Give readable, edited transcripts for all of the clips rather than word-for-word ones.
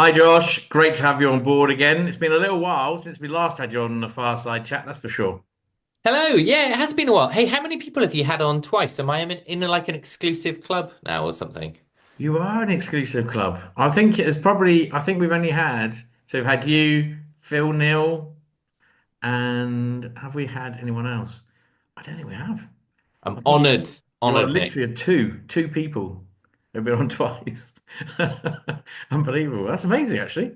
Hi Josh, great to have you on board again. It's been a little while since we last had you on the Fireside Chat, that's for sure. Hello. Yeah, it has been a while. Hey, how many people have you had on twice? Am I in like an exclusive club now or something? You are an exclusive club. I think we've only had, so we've had you, Phil, Neil, and have we had anyone else? I don't think we have. I'm I think honored, you are honored, Nick. literally two people who've been on twice. Unbelievable. That's amazing, actually.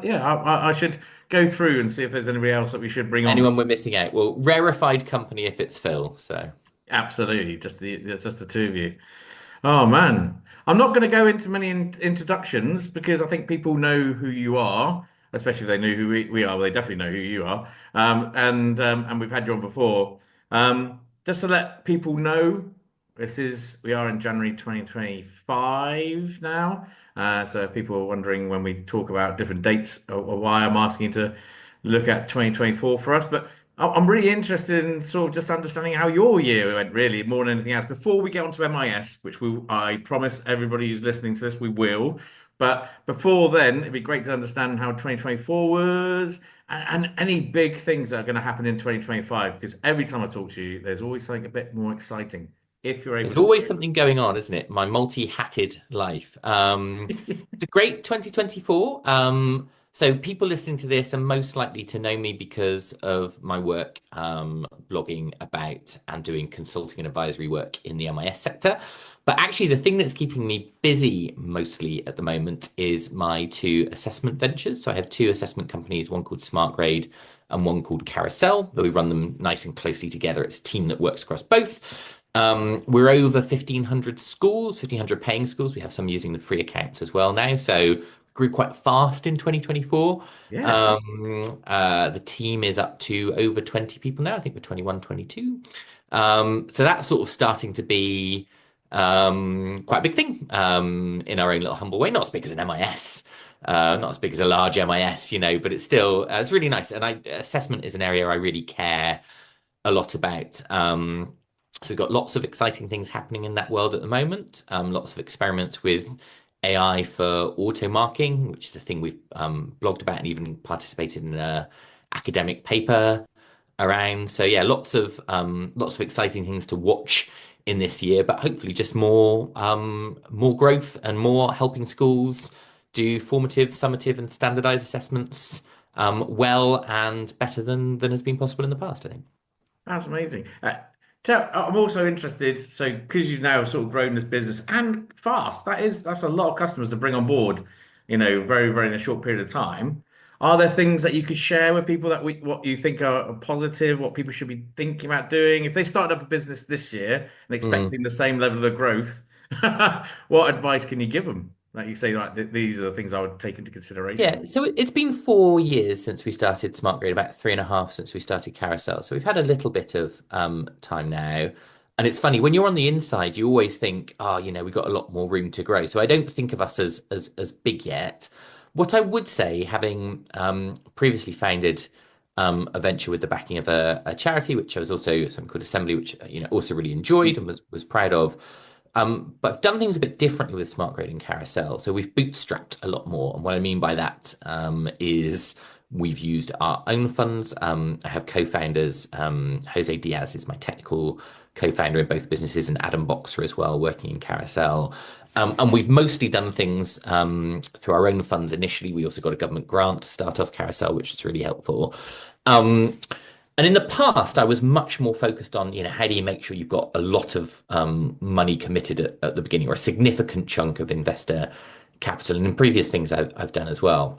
Yeah, I should go through and see if there's anybody else that we should bring on. Anyone we're missing out? Well, rarefied company if it's Phil. So Absolutely, just the two of you. Oh man, I'm not going to go into many introductions because I think people know who you are, especially if they know who we are. Well, they definitely know who you are. And we've had you on before. Just to let people know, we are in January 2025 now. So if people are wondering when we talk about different dates or why I'm asking you to look at 2024 for us, but I'm really interested in sort of just understanding how your year went, really, more than anything else. Before we get onto MIS, which I promise everybody who's listening to this, we will. But before then, it'd be great to understand how 2024 was and any big things that are going to happen in 2025. Because every time I talk to you, there's always something a bit more exciting if you're able there's to always share. something going on, isn't it? My multi-hatted life. It's a great 2024. So people listening to this are most likely to know me because of my work, blogging about and doing consulting and advisory work in the MIS sector. But actually, the thing that's keeping me busy mostly at the moment is my two assessment ventures. So I have two assessment companies, one called SmartGrade and one called Carousel, but we run them nice and closely together. It's a team that works across both. We're over 1,500 schools, 1,500 paying schools. We have some using the free accounts as well now. So grew quite fast in 2024. Yeah, The team is up to over 20 people now. I think we're 21, 22. So that's sort of starting to be quite a big thing in our own little humble way. Not as big as an MIS, not as big as a large MIS, but it's still it's really nice. And assessment is an area I really care a lot about. So we've got lots of exciting things happening in that world at the moment. Lots of experiments with AI for auto marking, which is a thing we've blogged about and even participated in an academic paper around. So yeah, lots of exciting things to watch in this year, but hopefully just more growth and more helping schools do formative, summative, and standardized assessments well and better than has been possible in the past, I think. that's amazing. I'm also interested, so because you've now sort of grown this business and fast, that's a lot of customers to bring on board, very in a short period of time. Are there things that you could share with people what you think are positive, what people should be thinking about doing? If they started up a business this year and Mm. expecting the same level of growth, what advice can you give them? Like you say, like these are the things I would take into consideration. Yeah, so it's been 4 years since we started Smart Grid, about 3.5 since we started Carousel. So we've had a little bit of time now. And it's funny, when you're on the inside, you always think, oh, we've got a lot more room to grow. So I don't think of us as big yet. What I would say, having previously founded a venture with the backing of a charity, which I was also something called Assembly, which also really enjoyed and was proud of. But I've done things a bit differently with Smart Grade and Carousel. So we've bootstrapped a lot more. And what I mean by that is we've used our own funds. I have co-founders. Jose Diaz is my technical co-founder in both businesses, and Adam Boxer as well, working in Carousel. And we've mostly done things through our own funds initially. We also got a government grant to start off Carousel, which was really helpful. Um, and in the past, I was much more focused on, how do you make sure you've got a lot of money committed at the beginning or a significant chunk of investor capital. And in previous things I've done as well.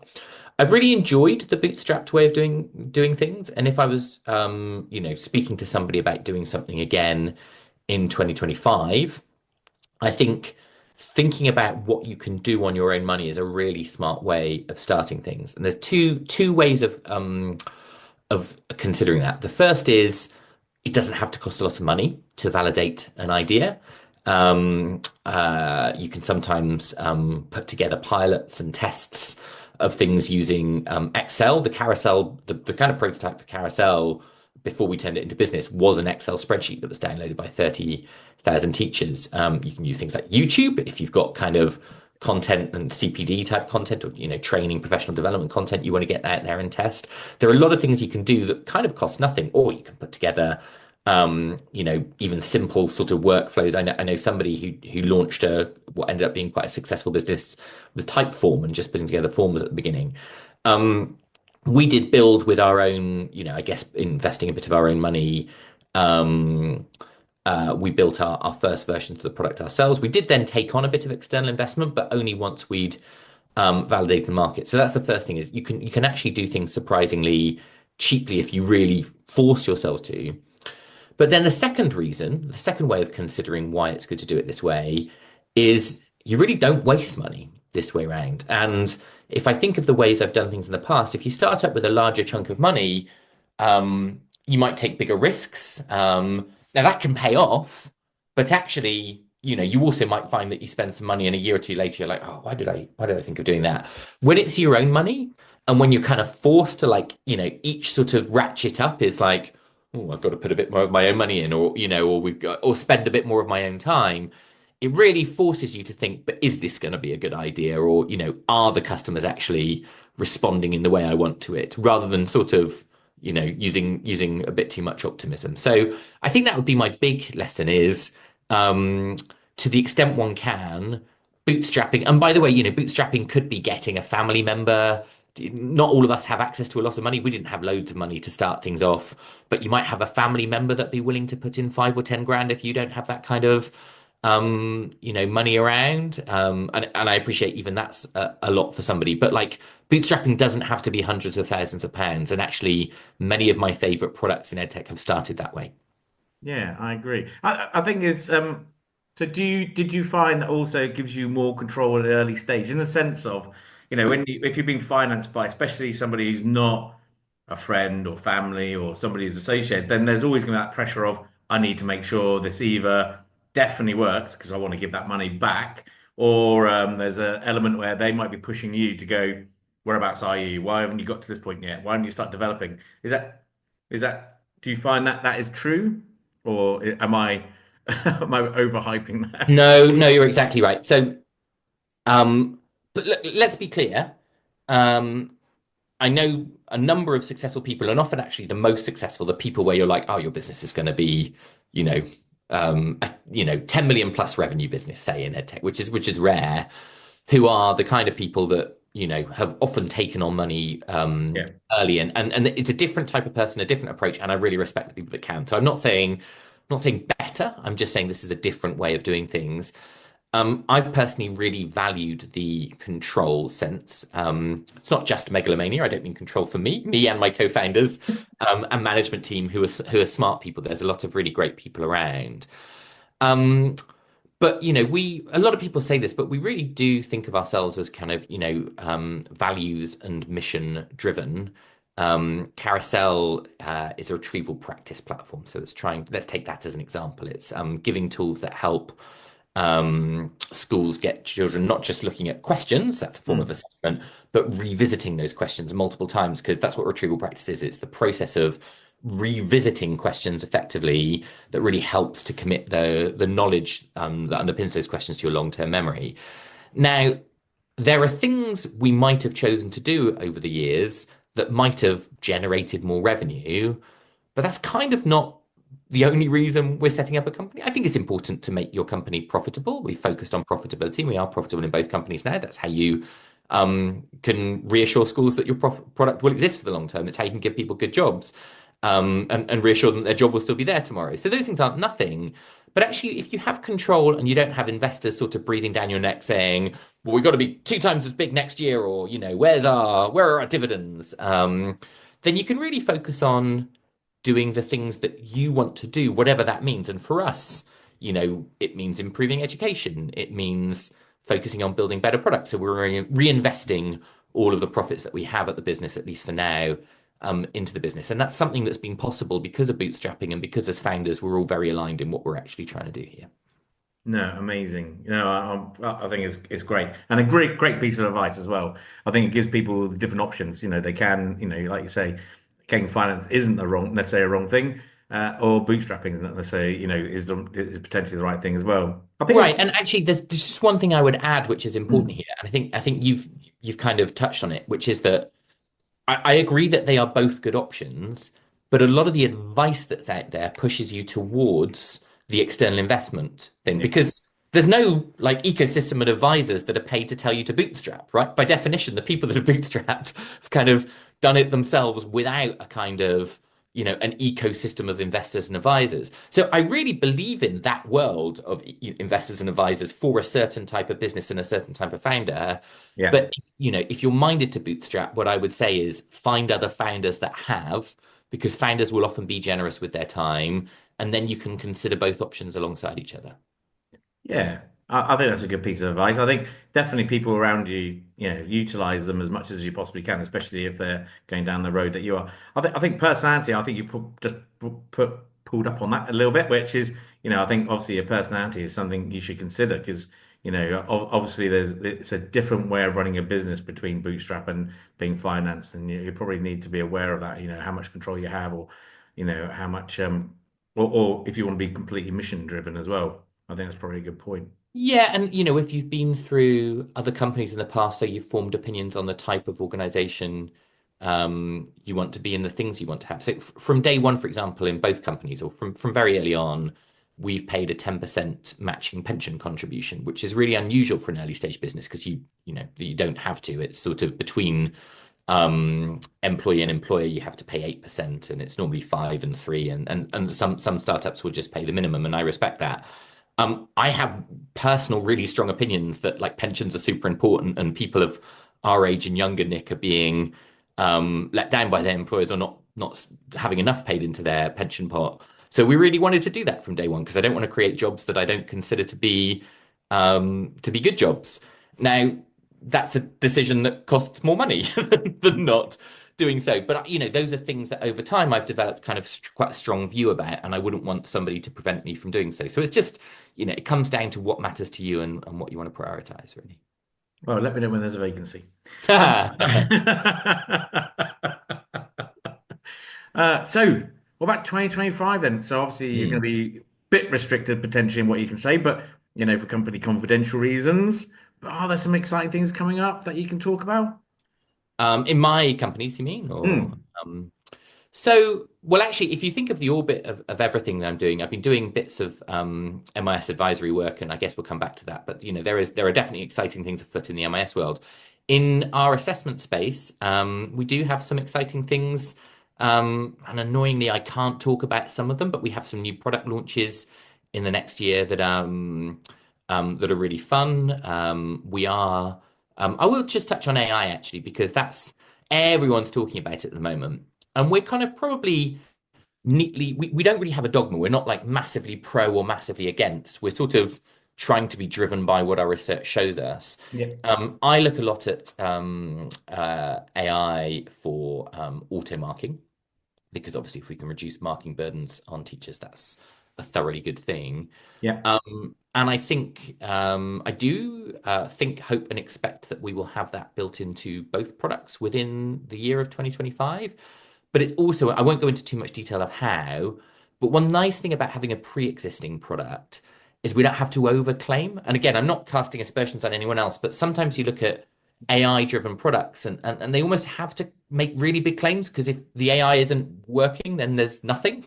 I've really enjoyed the bootstrapped way of doing things. And if I was, speaking to somebody about doing something again in 2025, I think thinking about what you can do on your own money is a really smart way of starting things. And there's two ways of considering that. The first is it doesn't have to cost a lot of money to validate an idea. You can sometimes put together pilots and tests of things using Excel. The carousel, the kind of prototype for Carousel before we turned it into business was an Excel spreadsheet that was downloaded by 30,000 teachers. You can use things like YouTube if you've got kind of content and CPD type content, or training, professional development content you want to get out there and test. There are a lot of things you can do that kind of cost nothing, or you can put together even simple sort of workflows. I know somebody who launched what ended up being quite a successful business with Typeform and just putting together forms at the beginning. Um, we did build with our own, I guess investing a bit of our own money. Um, we built our first versions of the product ourselves. We did then take on a bit of external investment, but only once we'd validated the market. So that's the first thing is you can actually do things surprisingly cheaply if you really force yourselves to. But then the second way of considering why it's good to do it this way is you really don't waste money this way around. And if I think of the ways I've done things in the past, if you start up with a larger chunk of money, you might take bigger risks. Now that can pay off, but actually, you also might find that you spend some money and a year or two later, you're like, oh, why did I think of doing that? When it's your own money and when you're kind of forced to each sort of ratchet up is like, oh, I've got to put a bit more of my own money in, or we've got, or spend a bit more of my own time. It really forces you to think, but is this going to be a good idea? Or, are the customers actually responding in the way I want to it, rather than sort of, using a bit too much optimism. So I think that would be my big lesson is, to the extent one can, bootstrapping. And by the way, bootstrapping could be getting a family member. Not all of us have access to a lot of money. We didn't have loads of money to start things off, but you might have a family member that'd be willing to put in 5 or 10 grand if you don't have that kind of money around. And I appreciate even that's a lot for somebody, but like bootstrapping doesn't have to be hundreds of thousands of pounds. And actually, many of my favorite products in EdTech have started that way. Yeah, I agree. I think it's so did you find that also it gives you more control at an early stage in the sense of, if you've been financed by especially somebody who's not a friend or family or somebody who's associated, then there's always going to be that pressure of I need to make sure this either definitely works because I want to give that money back, or there's an element where they might be pushing you to go, whereabouts are you? Why haven't you got to this point yet? Why don't you start developing? Is that do you find that that is true? Or am I am I overhyping that? No, no, you're exactly right. So, but let's be clear. Um, I know a number of successful people, and often actually the most successful, the people where you're like, oh, your business is going to be, you know, 10 million plus revenue business, say in EdTech, which is rare, who are the kind of people that, have often taken on money Yeah. early, and it's a different type of person, a different approach, and I really respect the people that can. So I'm not saying better. I'm just saying this is a different way of doing things. I've personally really valued the control sense. It's not just megalomania. I don't mean control for me and my co-founders, and management team who are smart people. There's a lot of really great people around. Um, but we a lot of people say this, but we really do think of ourselves as kind of values and mission driven. Carousel is a retrieval practice platform, so let's take that as an example. It's giving tools that help schools get children not just looking at questions, that's a form of Mm. assessment, but revisiting those questions multiple times, because that's what retrieval practice is. It's the process of revisiting questions effectively that really helps to commit the knowledge that underpins those questions to your long-term memory. Now, there are things we might have chosen to do over the years that might have generated more revenue, but that's kind of not the only reason we're setting up a company. I think it's important to make your company profitable. We focused on profitability. We are profitable in both companies now. That's how you can reassure schools that your product will exist for the long term. It's how you can give people good jobs, and reassure them their job will still be there tomorrow. So those things aren't nothing. But actually, if you have control and you don't have investors sort of breathing down your neck saying, well, we've got to be 2 times as big next year, or, where are our dividends? Then you can really focus on doing the things that you want to do, whatever that means. And for us, it means improving education. It means focusing on building better products. So we're reinvesting all of the profits that we have at the business, at least for now, into the business. And that's something that's been possible because of bootstrapping and because as founders, we're all very aligned in what we're actually trying to do here. No, amazing. I think it's great and a great piece of advice as well. I think it gives people the different options. They can, like you say, getting finance isn't the wrong necessarily a wrong thing. or bootstrapping is not necessarily, is potentially the right thing as well. I think it's Right, and actually, there's just one thing I would add, which is important mm, here, and I think you've kind of touched on it, which is that I agree that they are both good options, but a lot of the advice that's out there pushes you towards the external investment thing yeah, because there's no like ecosystem of advisors that are paid to tell you to bootstrap, right? By definition, the people that are bootstrapped have kind of done it themselves without a kind of, an ecosystem of investors and advisors. So I really believe in that world of investors and advisors for a certain type of business and a certain type of founder. yeah. But if you're minded to bootstrap, what I would say is find other founders that have, because founders will often be generous with their time, and then you can consider both options alongside each other. Yeah, I think that's a good piece of advice. I think definitely people around you, utilize them as much as you possibly can, especially if they're going down the road that you are. I think personality. I think you pulled up on that a little bit, which is, I think obviously your personality is something you should consider because, obviously it's a different way of running a business between bootstrap and being financed, and you probably need to be aware of that. How much control you have, or how much or if you want to be completely mission driven as well. I think that's probably a good point. Yeah, and if you've been through other companies in the past, so you've formed opinions on the type of organization you want to be and the things you want to have. So from day one, for example, in both companies, or from very early on, we've paid a 10% matching pension contribution, which is really unusual for an early stage business because you don't have to. It's sort of between employee and employer, you have to pay 8%, and it's normally 5 and 3, and some startups will just pay the minimum, and I respect that. I have personal, really strong opinions that like pensions are super important, and people of our age and younger, Nick, are being let down by their employers or not having enough paid into their pension pot. So we really wanted to do that from day one because I don't want to create jobs that I don't consider to be good jobs. Now, that's a decision that costs more money than not doing so. But those are things that over time I've developed kind of quite a strong view about, and I wouldn't want somebody to prevent me from doing so. So it's just, it comes down to what matters to you and what you want to prioritize, really. Well, let me know when there's a vacancy. So, so what about 2025 then? So obviously you're going to Hmm. be a bit restricted potentially in what you can say, but for company confidential reasons. But are there some exciting things coming up that you can talk about? In my companies, you mean, or Hmm. well, actually, if you think of the orbit of everything that I'm doing, I've been doing bits of MIS advisory work, and I guess we'll come back to that. But there are definitely exciting things afoot in the MIS world. In our assessment space, we do have some exciting things, and annoyingly, I can't talk about some of them, but we have some new product launches in the next year that are really fun. We are. I will just touch on AI actually because that's everyone's talking about it at the moment. And we're kind of probably neatly, we don't really have a dogma. We're not like massively pro or massively against. We're sort of trying to be driven by what our research shows us. Yeah. I look a lot at AI for auto marking because obviously, if we can reduce marking burdens on teachers, that's a thoroughly good thing. Yeah. And I think I do think, hope, and expect that we will have that built into both products within the year of 2025. But it's also, I won't go into too much detail of how, but one nice thing about having a pre-existing product is we don't have to overclaim. And again, I'm not casting aspersions on anyone else, but sometimes you look at AI-driven products and they almost have to make really big claims because if the AI isn't working, then there's nothing.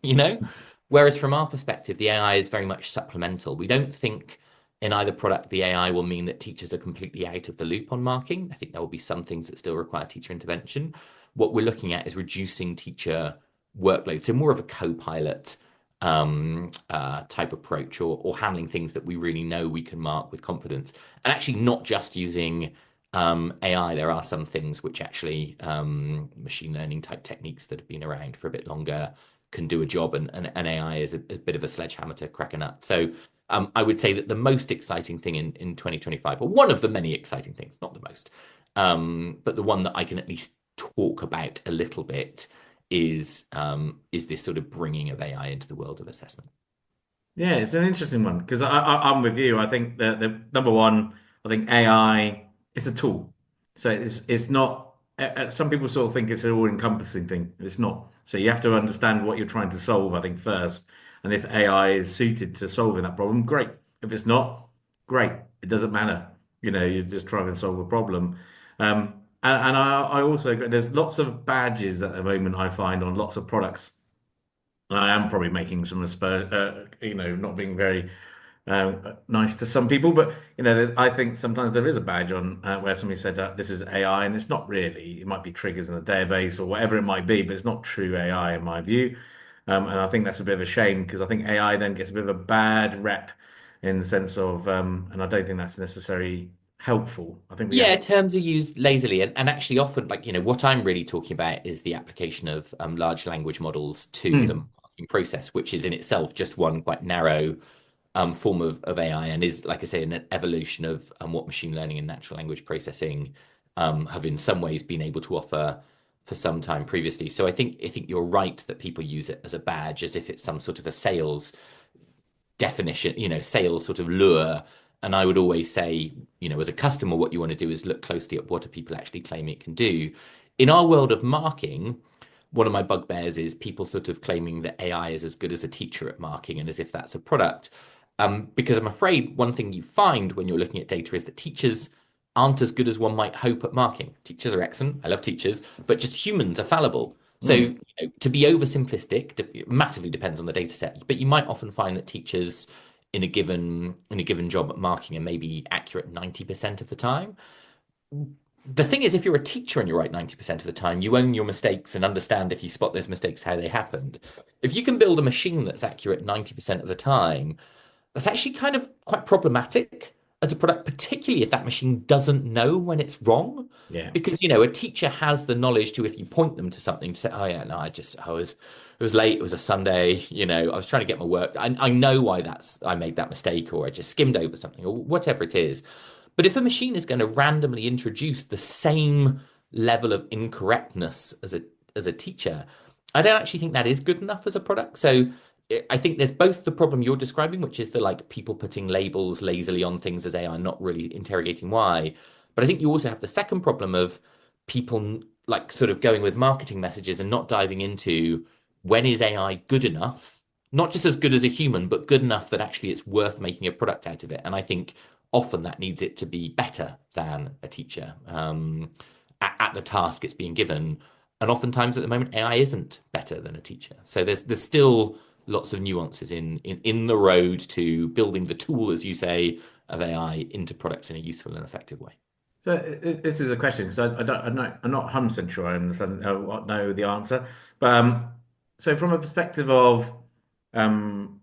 Whereas from our perspective, the AI is very much supplemental. We don't think in either product the AI will mean that teachers are completely out of the loop on marking. I think there will be some things that still require teacher intervention. What we're looking at is reducing teacher workload, so more of a co-pilot type approach, or handling things that we really know we can mark with confidence, and actually not just using AI. There are some things which actually machine learning type techniques that have been around for a bit longer can do a job, and AI is a bit of a sledgehammer to crack a nut. So I would say that the most exciting thing in 2025, or one of the many exciting things, not the most, but the one that I can at least talk about a little bit is this sort of bringing of AI into the world of assessment. Yeah, it's an interesting one because I'm with you. I think the number one, I think AI is a tool. So it's not. some people sort of think it's an all-encompassing thing. It's not. So you have to understand what you're trying to solve, I think, first. And if AI is suited to solving that problem, great. If it's not, great. It doesn't matter. You're just trying to solve a problem. And I also agree. There's lots of badges at the moment I find on lots of products. And I am probably making some, not being very nice to some people. But I think sometimes there is a badge on where somebody said that this is AI, and it's not really. It might be triggers in the database or whatever it might be, but it's not true AI in my view. And I think that's a bit of a shame because I think AI then gets a bit of a bad rep in the sense of, and I don't think that's necessarily helpful. I think we have. Yeah, terms are used lazily, and actually often, like, what I'm really talking about is the application of large language models to the Hmm. marketing process, which is in itself just one quite narrow form of AI, and is, like I say, an evolution of what machine learning and natural language processing have in some ways been able to offer for some time previously. So I think you're right that people use it as a badge, as if it's some sort of a sales definition, sales sort of lure. And I would always say, as a customer, what you want to do is look closely at what are people actually claiming it can do. In our world of marking, one of my bugbears is people sort of claiming that AI is as good as a teacher at marking and as if that's a product. Because I'm afraid one thing you find when you're looking at data is that teachers aren't as good as one might hope at marking. Teachers are excellent. I love teachers, but just humans are fallible. So, Hmm. to be oversimplistic, massively depends on the data set, but you might often find that teachers in a given job at marking are maybe accurate 90% of the time. The thing is, if you're a teacher and you're right 90% of the time, you own your mistakes and understand if you spot those mistakes how they happened. If you can build a machine that's accurate 90% of the time, that's actually kind of quite problematic as a product, particularly if that machine doesn't know when it's wrong. Yeah. Because, a teacher has the knowledge to, if you point them to something, to say, oh, yeah, no, it was late, it was a Sunday, I was trying to get my work. I know why I made that mistake, or I just skimmed over something, or whatever it is. But if a machine is going to randomly introduce the same level of incorrectness as a teacher, I don't actually think that is good enough as a product. So I think there's both the problem you're describing, which is the like people putting labels lazily on things as AI, not really interrogating why. But I think you also have the second problem of people like sort of going with marketing messages and not diving into when is AI good enough, not just as good as a human, but good enough that actually it's worth making a product out of it. And I think often that needs it to be better than a teacher at the task it's being given. And oftentimes at the moment, AI isn't better than a teacher. So there's still lots of nuances in the road to building the tool, as you say, of AI into products in a useful and effective way. So this is a question because I don't, I'm not 100% sure I understand, know the answer. But so from a perspective of um,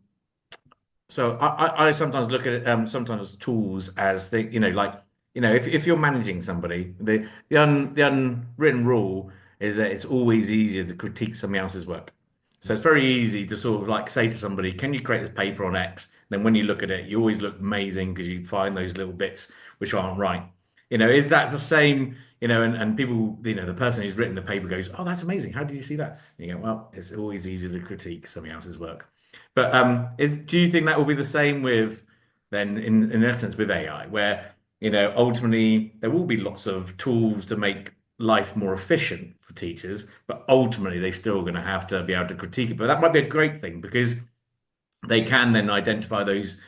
so I sometimes look at it, sometimes tools as like if you're managing somebody, the unwritten rule is that it's always easier to critique somebody else's work. So it's very easy to sort of like say to somebody, "Can you create this paper on X?" Then when you look at it, you always look amazing because you find those little bits which aren't right. Is that the same? And people, the person who's written the paper goes, "Oh, that's amazing. How did you see that?" And you go, "Well, it's always easier to critique somebody else's work." But do you think that will be the same with then in essence with AI, where ultimately there will be lots of tools to make life more efficient for teachers, but ultimately they're still going to have to be able to critique it. But that might be a great thing because they can then identify those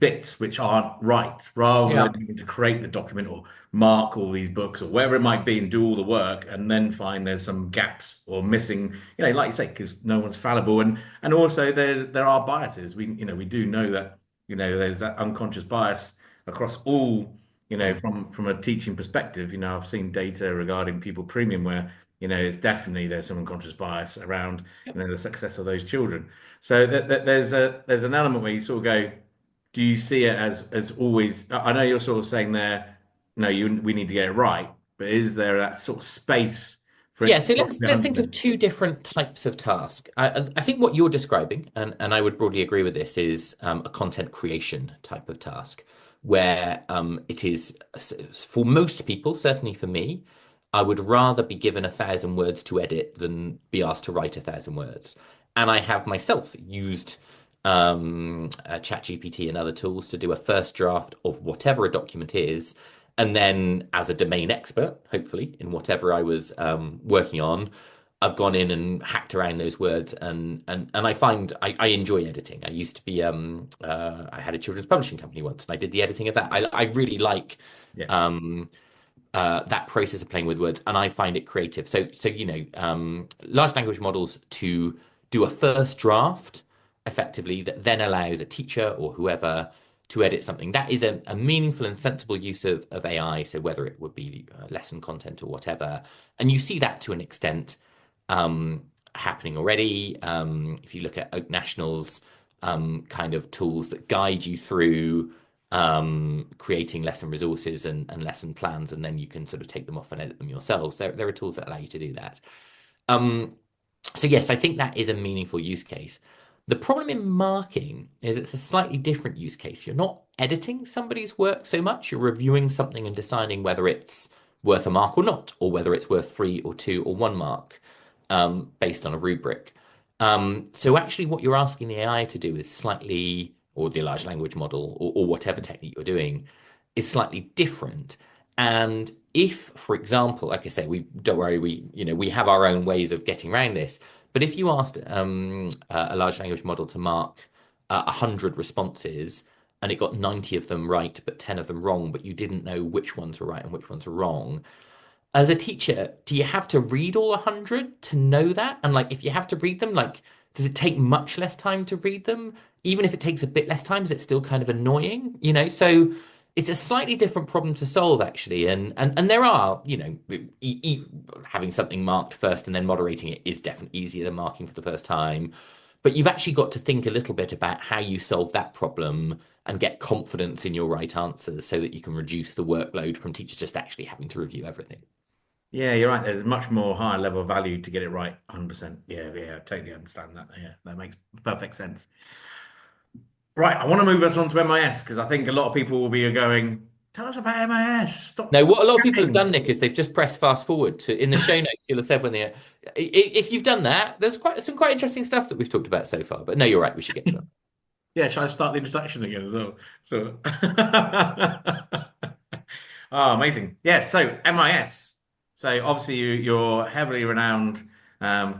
bits which aren't right rather than Yeah. having to create the document or mark all these books or whatever it might be and do all the work and then find there's some gaps or missing, like you say, because no one's fallible. And also there are biases. We do know that there's that unconscious bias across all, Mm. from a teaching perspective. I've seen data regarding people premium where it's definitely there's some unconscious bias around the success of those children. So there's an element where you sort of go, do you see it as always? I know you're sort of saying there, no, we need to get it right, but is there that sort of space for it Yeah, to so not let's be let's think of 100%? two different types of task. I think what you're describing, and I would broadly agree with this, is a content creation type of task, where it is for most people, certainly for me, I would rather be given 1,000 words to edit than be asked to write 1,000 words. And I have myself used ChatGPT and other tools to do a first draft of whatever a document is, And then, as a domain expert, hopefully, in whatever I was working on, I've gone in and hacked around those words, and I find I enjoy editing. I used to be I had a children's publishing company once, and I did the editing of that. I really like Yeah. um, that process of playing with words, and I find it creative. So large language models to do a first draft effectively that then allows a teacher or whoever to edit something. That is a meaningful and sensible use of AI. So whether it would be lesson content or whatever, and you see that to an extent um, happening already. If you look at Oak National's kind of tools that guide you through creating lesson resources and lesson plans, and then you can sort of take them off and edit them yourselves. There are tools that allow you to do that. Um, so yes, I think that is a meaningful use case. The problem in marking is it's a slightly different use case. You're not editing somebody's work so much. You're reviewing something and deciding whether it's worth a mark or not, or whether it's worth 3 or 2 or 1 mark, based on a rubric. So actually what you're asking the AI to do is slightly, or the large language model, or whatever technique you're doing, is slightly different. And if, for example, like I say, we don't worry, we have our own ways of getting around this. But if you asked a large language model to mark 100 responses and it got 90 of them right, but 10 of them wrong, but you didn't know which ones were right and which ones were wrong, as a teacher, do you have to read all 100 to know that? And like, if you have to read them, like, does it take much less time to read them? Even if it takes a bit less time, is it still kind of annoying? So it's a slightly different problem to solve, actually. And there are, having something marked first and then moderating it is definitely easier than marking for the first time. But you've actually got to think a little bit about how you solve that problem and get confidence in your right answers so that you can reduce the workload from teachers just actually having to review everything. Yeah, you're right. There's much more higher level value to get it right 100%. Yeah, yeah, I totally understand that. Yeah, that makes perfect sense. Right, I want to move us on to MIS because I think a lot of people will be going, tell us about MIS. Now, Stop what a lot of people have chatting. done, Nick, is they've just pressed fast forward to in the show notes. You'll have said when they, if you've done that, there's quite interesting stuff that we've talked about so far. But no, you're right. We should get to it. Yeah, shall I start the introduction again as well? So, oh, amazing. Yeah, so MIS. So obviously you're heavily renowned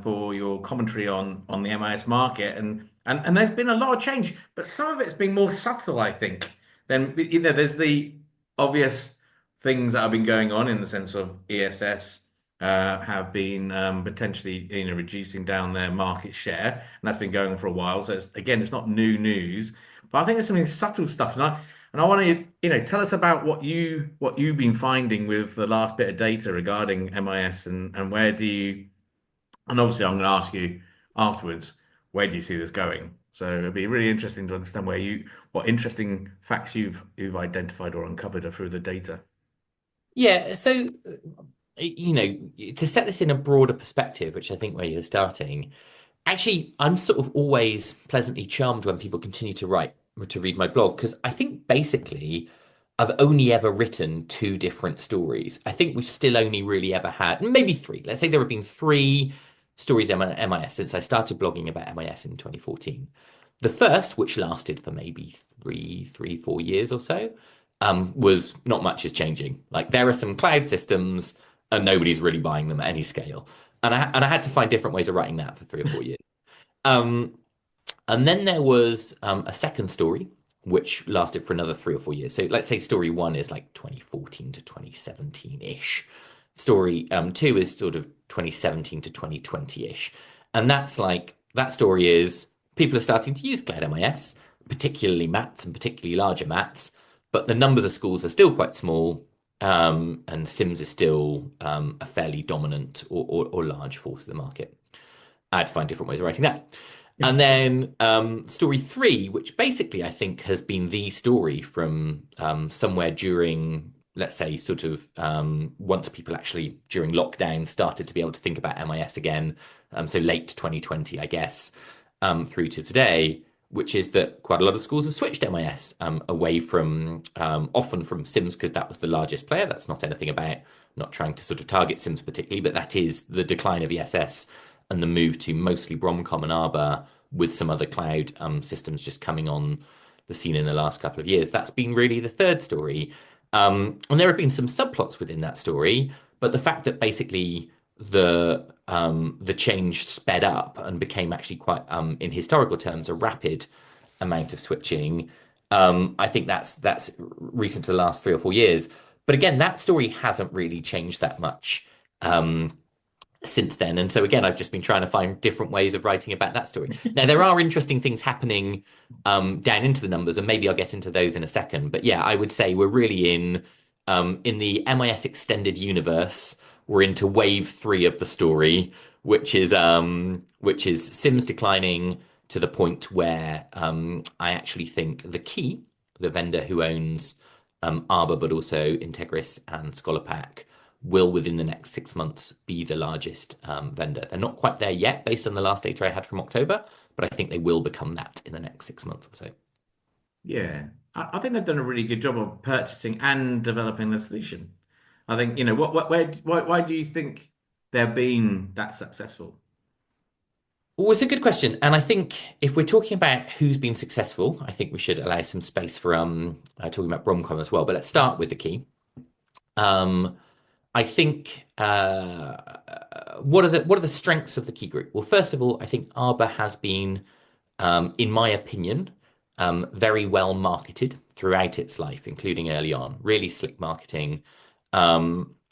for your commentary on the MIS market, and there's been a lot of change, but some of it's been more subtle, I think. Then there's the obvious things that have been going on in the sense of ESS have been potentially reducing down their market share, and that's been going on for a while. So again, it's not new news, but I think there's some subtle stuff, and I want to tell us about what you've been finding with the last bit of data regarding MIS, and where do you, and obviously I'm going to ask you afterwards, where do you see this going? So it'd be really interesting to understand what interesting facts you've identified or uncovered through the data. Yeah. So, to set this in a broader perspective, which I think where you're starting, actually, I'm sort of always pleasantly charmed when people continue to read my blog because I think basically I've only ever written two different stories. I think we've still only really ever had maybe three. Let's say there have been three stories in MIS since I started blogging about MIS in 2014. The first, which lasted for maybe 4 years or so, was not much is changing. Like there are some cloud systems and nobody's really buying them at any scale. And I had to find different ways of writing that for 3 or 4 years. Um, and then there was a second story, which lasted for another 3 or 4 years. So let's say story one is like 2014 to 2017-ish. Story two is sort of 2017 to 2020-ish. And that's like that story is people are starting to use Cloud MIS, particularly maths and particularly larger maths, but the numbers of schools are still quite small. And Sims is still a fairly dominant or large force of the market. I had to find different ways of writing that. Yeah. And then story three, which basically I think has been the story from somewhere during, let's say, sort of once people actually during lockdown started to be able to think about MIS again. So late 2020, I guess, through to today, which is that quite a lot of schools have switched MIS away from often from Sims because that was the largest player. That's not anything about not trying to sort of target Sims particularly, but that is the decline of ESS and the move to mostly Bromcom and Arbor with some other cloud systems just coming on the scene in the last couple of years. That's been really the third story. And there have been some subplots within that story, but the fact that basically the change sped up and became actually quite in historical terms a rapid amount of switching. I think that's recent to the last 3 or 4 years. But again, that story hasn't really changed that much. Since then. And so again, I've just been trying to find different ways of writing about that story. Now, there are interesting things happening down into the numbers, and maybe I'll get into those in a second. But yeah, I would say we're really in the MIS extended universe. We're into wave three of the story, which is Sims declining to the point where I actually think the key, the vendor who owns Arbor, but also Integris and Scholarpack, will within the next 6 months be the largest vendor. They're not quite there yet based on the last data I had from October, but I think they will become that in the next 6 months or so. Yeah, I think they've done a really good job of purchasing and developing the solution. I think, why do you think they're being that successful? Well, it's a good question. And I think if we're talking about who's been successful, I think we should allow some space for talking about Bromcom as well. But let's start with the key. Um, I think what are the strengths of the key group? Well, first of all, I think Arbor has been, in my opinion, very well marketed throughout its life, including early on. Really slick marketing.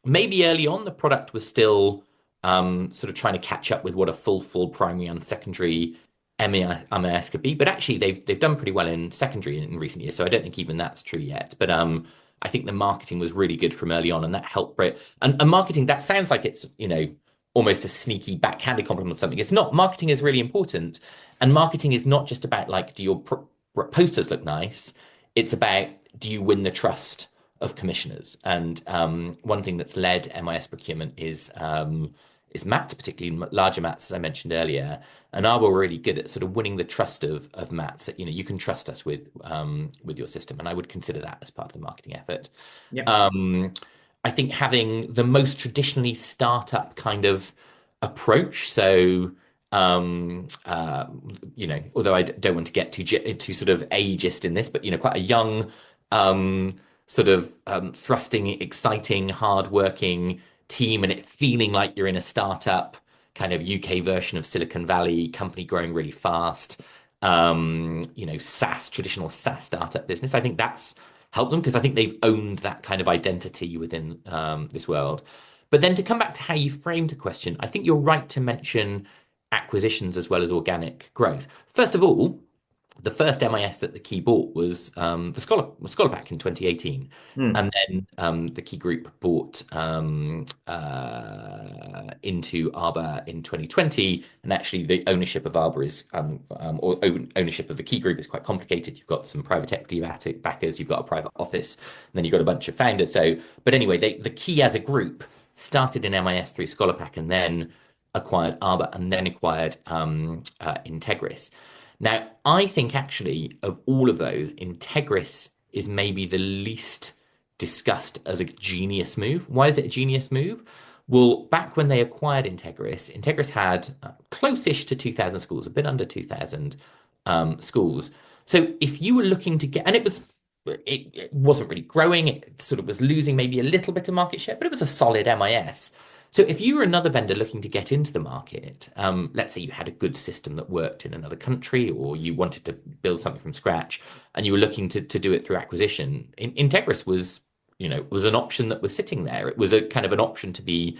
Maybe early on the product was still sort of trying to catch up with what a full primary and secondary MIS could be, but actually they've done pretty well in secondary in recent years. So I don't think even that's true yet. But I think the marketing was really good from early on, and that helped Brit. And marketing, that sounds like it's, almost a sneaky backhanded compliment or something. It's not. Marketing is really important. And marketing is not just about like, do your posters look nice? It's about, do you win the trust of commissioners? And one thing that's led MIS procurement is mats, particularly larger mats, as I mentioned earlier. And are we really good at sort of winning the trust of mats that, you can trust us with your system. And I would consider that as part of the marketing effort. Yep. Um, I think having the most traditionally startup kind of approach. So, although I don't want to get too sort of ageist in this, but quite a young, sort of thrusting, exciting, hardworking team, and it feeling like you're in a startup kind of UK version of Silicon Valley, company growing really fast. SaaS, traditional SaaS startup business. I think that's helped them because I think they've owned that kind of identity within this world. But then to come back to how you framed the question, I think you're right to mention acquisitions as well as organic growth. First of all, the first MIS that the Key bought was the Scholar Pack in 2018. Hmm. And then the Key Group bought into Arbor in 2020. And actually, the ownership of Arbor is, or ownership of the Key Group is quite complicated. You've got some private equity backers, you've got a private office, and then you've got a bunch of founders. So, but anyway, the Key as a group started in MIS through Scholar Pack and then acquired Arbor and then acquired Integris. Now, I think actually of all of those, Integris is maybe the least discussed as a genius move. Why is it a genius move? Well, back when they acquired Integris, Integris had close-ish to 2,000 schools, a bit under 2,000 schools. So if you were looking to get, and it wasn't really growing, it sort of was losing maybe a little bit of market share, but it was a solid MIS. So if you were another vendor looking to get into the market, let's say you had a good system that worked in another country, or you wanted to build something from scratch, and you were looking to do it through acquisition, Integris was an option that was sitting there. It was a kind of an option to be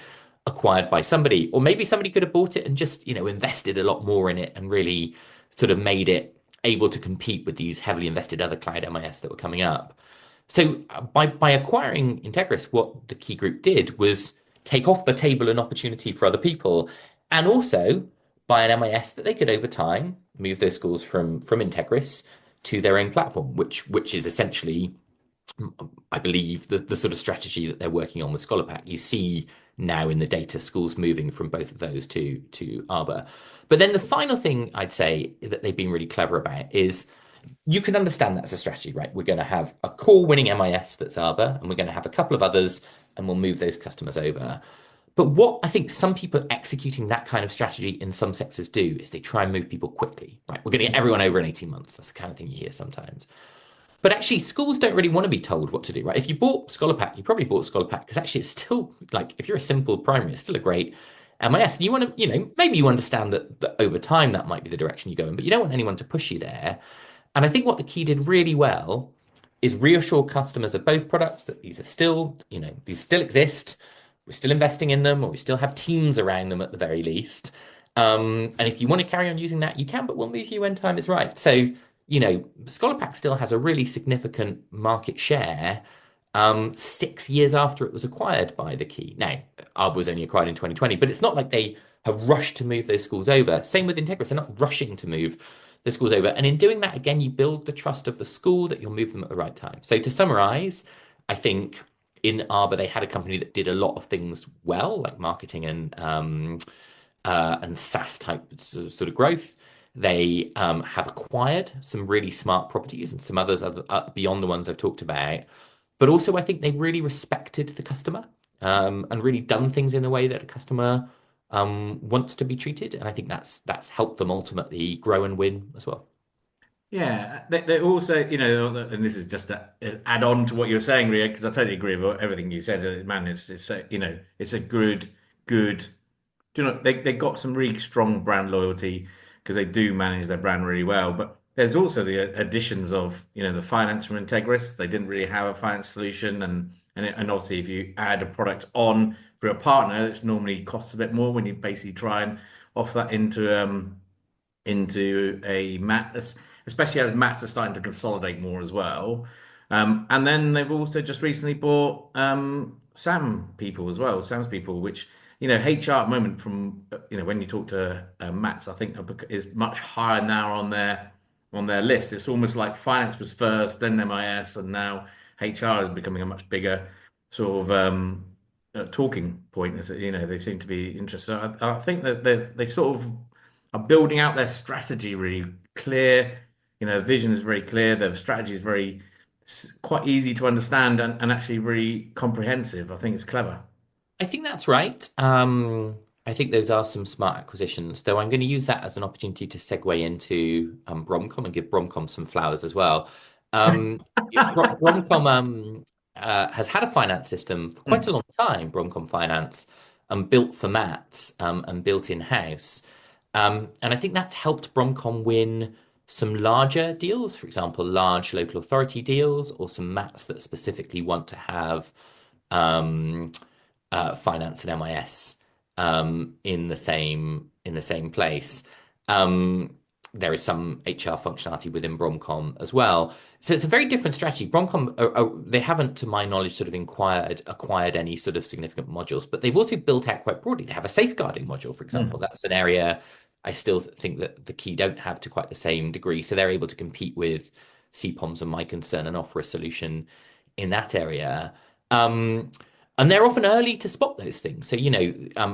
acquired by somebody, or maybe somebody could have bought it and just invested a lot more in it and really sort of made it able to compete with these heavily invested other cloud MIS that were coming up. So by acquiring Integris, what the Key Group did was take off the table an opportunity for other people, and also buy an MIS that they could over time move those schools from Integris to their own platform, which is essentially, I believe, the sort of strategy that they're working on with Scholarpack. You see now in the data schools moving from both of those to Arbor. But then the final thing I'd say that they've been really clever about is you can understand that as a strategy, right? We're going to have a core winning MIS that's Arbor, and we're going to have a couple of others, and we'll move those customers over. But what I think some people executing that kind of strategy in some sectors do is they try and move people quickly, right? We're going to get everyone over in 18 months. That's the kind of thing you hear sometimes. But actually, schools don't really want to be told what to do, right? If you bought Scholar Pack, you probably bought Scholar Pack because actually it's still like if you're a simple primary, it's still a great MIS. And you want to, maybe you understand that over time that might be the direction you go in, but you don't want anyone to push you there. And I think what the key did really well is reassure customers of both products that these are still, these still exist. We're still investing in them, or we still have teams around them at the very least. And if you want to carry on using that, you can, but we'll move you when time is right. So, Scholar Pack still has a really significant market share 6 years after it was acquired by the Key. Now, Arb was only acquired in 2020, but it's not like they have rushed to move those schools over. Same with Integris, they're not rushing to move the school's over. And in doing that, again, you build the trust of the school that you'll move them at the right time. So to summarize, I think in Arbor, they had a company that did a lot of things well, like marketing and SaaS type sort of growth. They have acquired some really smart properties and some others beyond the ones I've talked about. But also, I think they've really respected the customer and really done things in the way that a customer wants to be treated. And I think that's helped them ultimately grow and win as well. Yeah, they also, and this is just to add on to what you're saying, Ria, because I totally agree with everything you said. Man, it's a good. They got some really strong brand loyalty because they do manage their brand really well. But there's also the additions of, the finance from Integris. They didn't really have a finance solution, and obviously if you add a product on for a partner, it's normally costs a bit more when you basically try and offer that into a mat, especially as mats are starting to consolidate more as well. And then they've also just recently bought Sam's people, which HR at the moment from when you talk to mats, I think is much higher now on their list. It's almost like finance was first, then MIS, and now HR is becoming a much bigger sort of talking point. They seem to be interested. So I think that they sort of are building out their strategy really clear. Vision is very clear. Their strategy is very quite easy to understand and actually really comprehensive. I think it's clever. I think that's right. I think those are some smart acquisitions, though I'm going to use that as an opportunity to segue into Bromcom and give Bromcom some flowers as well. Bromcom has had a finance system for quite a Mm. long time, Bromcom Finance, built for Mats and built in-house. And I think that's helped Bromcom win some larger deals, for example, large local authority deals, or some Mats that specifically want to have um, finance and MIS in the same place. Um, there is some HR functionality within Bromcom as well. So it's a very different strategy. Bromcom, they haven't, to my knowledge, sort of acquired any sort of significant modules, but they've also built out quite broadly. They have a safeguarding module, for example. Mm. That's an area I still think that the Key don't have to quite the same degree. So they're able to compete with CPOMs and MyConcern and offer a solution in that area. Um, and they're often early to spot those things. So,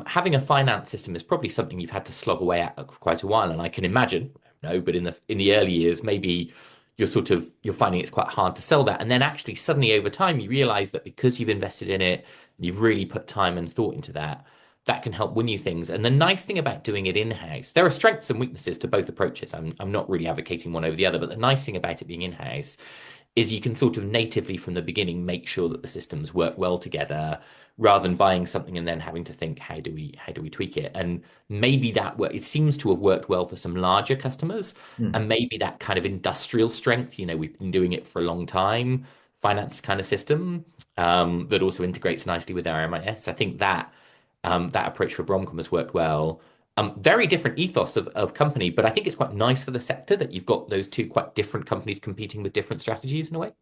having a finance system is probably something you've had to slog away at for quite a while. And I can imagine, no, but in the early years, maybe you're finding it's quite hard to sell that. And then actually suddenly over time, you realize that because you've invested in it, and you've really put time and thought into that, that can help win you things. And the nice thing about doing it in-house, there are strengths and weaknesses to both approaches. I'm not really advocating one over the other, but the nice thing about it being in-house is you can sort of natively from the beginning make sure that the systems work well together rather than buying something and then having to think how do we tweak it. And maybe it seems to have worked well for some larger customers, Mm. and maybe that kind of industrial strength, we've been doing it for a long time, finance kind of system that also integrates nicely with our MIS. I think that approach for Bromcom has worked well. Very different ethos of company, but I think it's quite nice for the sector that you've got those two quite different companies competing with different strategies in a way.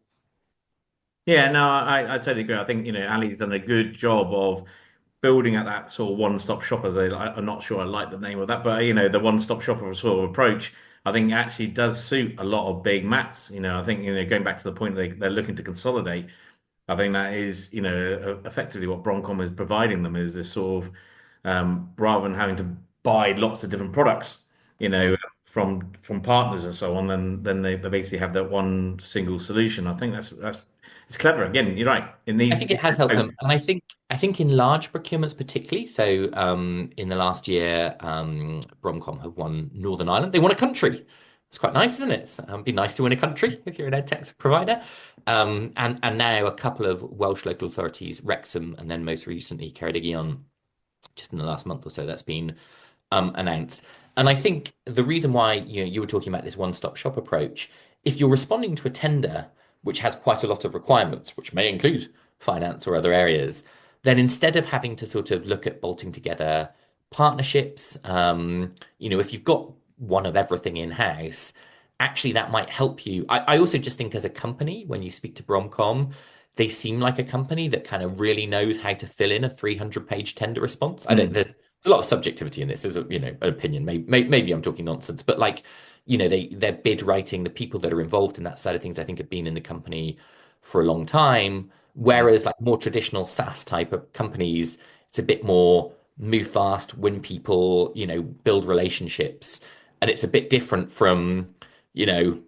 Yeah, no, I totally agree. I think, Ali's done a good job of building at that sort of one-stop shop, I'm not sure I like the name of that, but the one-stop shop of sort of approach, I think actually does suit a lot of big mats. I think, going back to the point they're looking to consolidate, I think that is, effectively what Bromcom is providing them is this sort of rather than having to buy lots of different products, from partners and so on, then they basically have that one single solution. I think that's it's clever. Again, you're right. It I needs. think it has helped them, and I think in large procurements particularly. So in the last year, Bromcom have won Northern Ireland. They won a country, It's quite nice, isn't it? Be nice to win a country if you're an EdTech provider. And now a couple of Welsh local authorities, Wrexham, and then most recently Ceredigion, just in the last month or so, that's been announced. And I think the reason why you were talking about this one-stop shop approach, if you're responding to a tender which has quite a lot of requirements, which may include finance or other areas, then instead of having to sort of look at bolting together partnerships, if you've got one of everything in-house, actually that might help you. I also just think as a company, when you speak to Bromcom, they seem like a company that kind of really knows how to fill in a 300-page tender response. I don't, Mm. there's a lot of subjectivity in this. There's an opinion. Maybe I'm talking nonsense, but like, their bid writing, the people that are involved in that side of things, I think have been in the company for a long time. Yeah. Whereas like more traditional SaaS type of companies, it's a bit more move fast, win people, build relationships. And it's a bit different from, you know,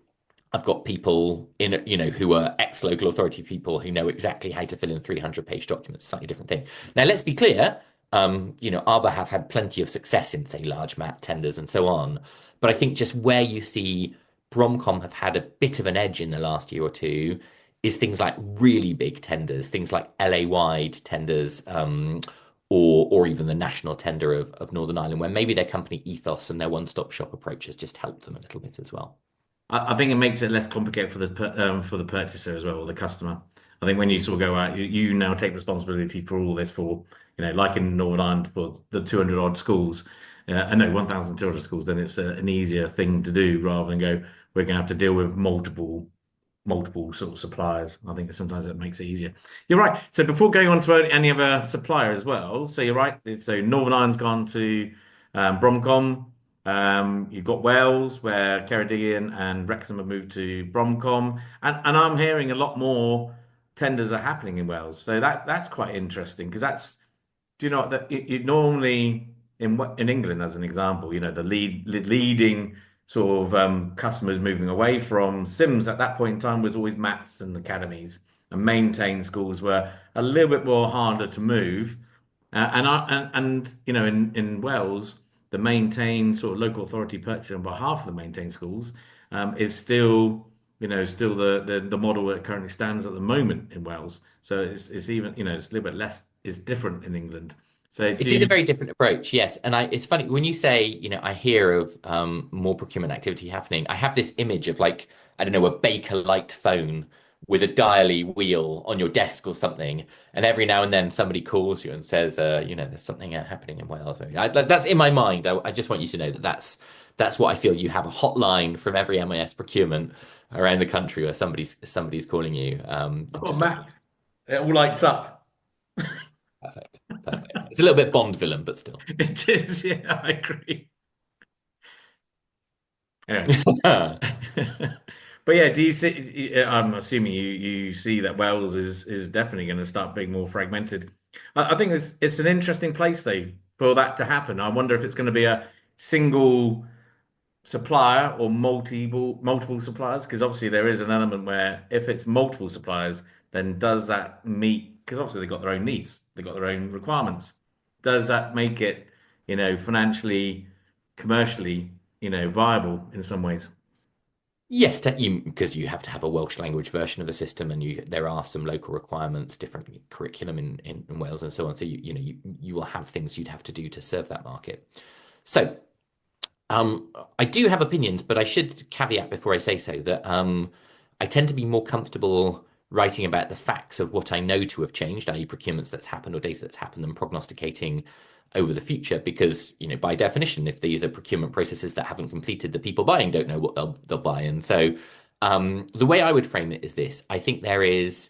I've got people in, who are ex-local authority people who know exactly how to fill in 300-page documents, slightly different thing. Now, let's be clear, Arbor have had plenty of success in, say, large map tenders and so on. But I think just where you see Bromcom have had a bit of an edge in the last year or two is things like really big tenders, things like LA-wide tenders, or even the national tender of Northern Ireland, where maybe their company ethos and their one-stop shop approach has just helped them a little bit as well. I think it makes it less complicated for the purchaser as well, or the customer. I think when you sort of go out, you now take responsibility for all this for, like in Northern Ireland for the 200 odd schools, I know 1,200 schools, then it's an easier thing to do rather than go, we're going to have to deal with multiple sort of suppliers. I think sometimes it makes it easier. You're right. So before going on to any other supplier as well, so you're right. So Northern Ireland's gone to Bromcom. You've got Wales, where Ceredigion and Wrexham have moved to Bromcom, and I'm hearing a lot more tenders are happening in Wales. So that's quite interesting because that's do you know that it normally in England, as an example, the leading sort of customers moving away from Sims at that point in time was always mats and academies, and maintained schools were a little bit more harder to move. In Wales, the maintained sort of local authority purchasing on behalf of the maintained schools is still the model that currently stands at the moment in Wales. So it's even it's a little bit less. It's different in England. So do It is a you, very different approach, yes. And it's funny when you say, I hear of more procurement activity happening. I have this image of like, I don't know, a Baker-light phone with a dialy wheel on your desk or something. And every now and then somebody calls you and says, there's something happening in Wales. That's in my mind. I just want you to know that that's what I feel. You have a hotline from every MIS procurement around the country where somebody's calling you. I've And got a just letting map. you. It all lights up. Perfect, perfect. It's a little bit Bond villain, but still. It is. Yeah, I agree. Anyway. But yeah, do you see? I'm assuming you see that Wales is definitely going to start being more fragmented. I think it's an interesting place though for that to happen. I wonder if it's going to be a single supplier or multiple suppliers, because obviously there is an element where if it's multiple suppliers, then does that meet? Because obviously they've got their own needs, they've got their own requirements. Does that make it, financially, commercially, viable in some ways? Yes, because you have to have a Welsh language version of a system, and there are some local requirements, different curriculum in Wales and so on. So you will have things you'd have to do to serve that market. So I do have opinions, but I should caveat before I say so that I tend to be more comfortable writing about the facts of what I know to have changed, i.e., procurements that's happened or data that's happened, than prognosticating over the future. Because by definition, if these are procurement processes that haven't completed, the people buying don't know what they'll buy. And so the way I would frame it is this: I think there is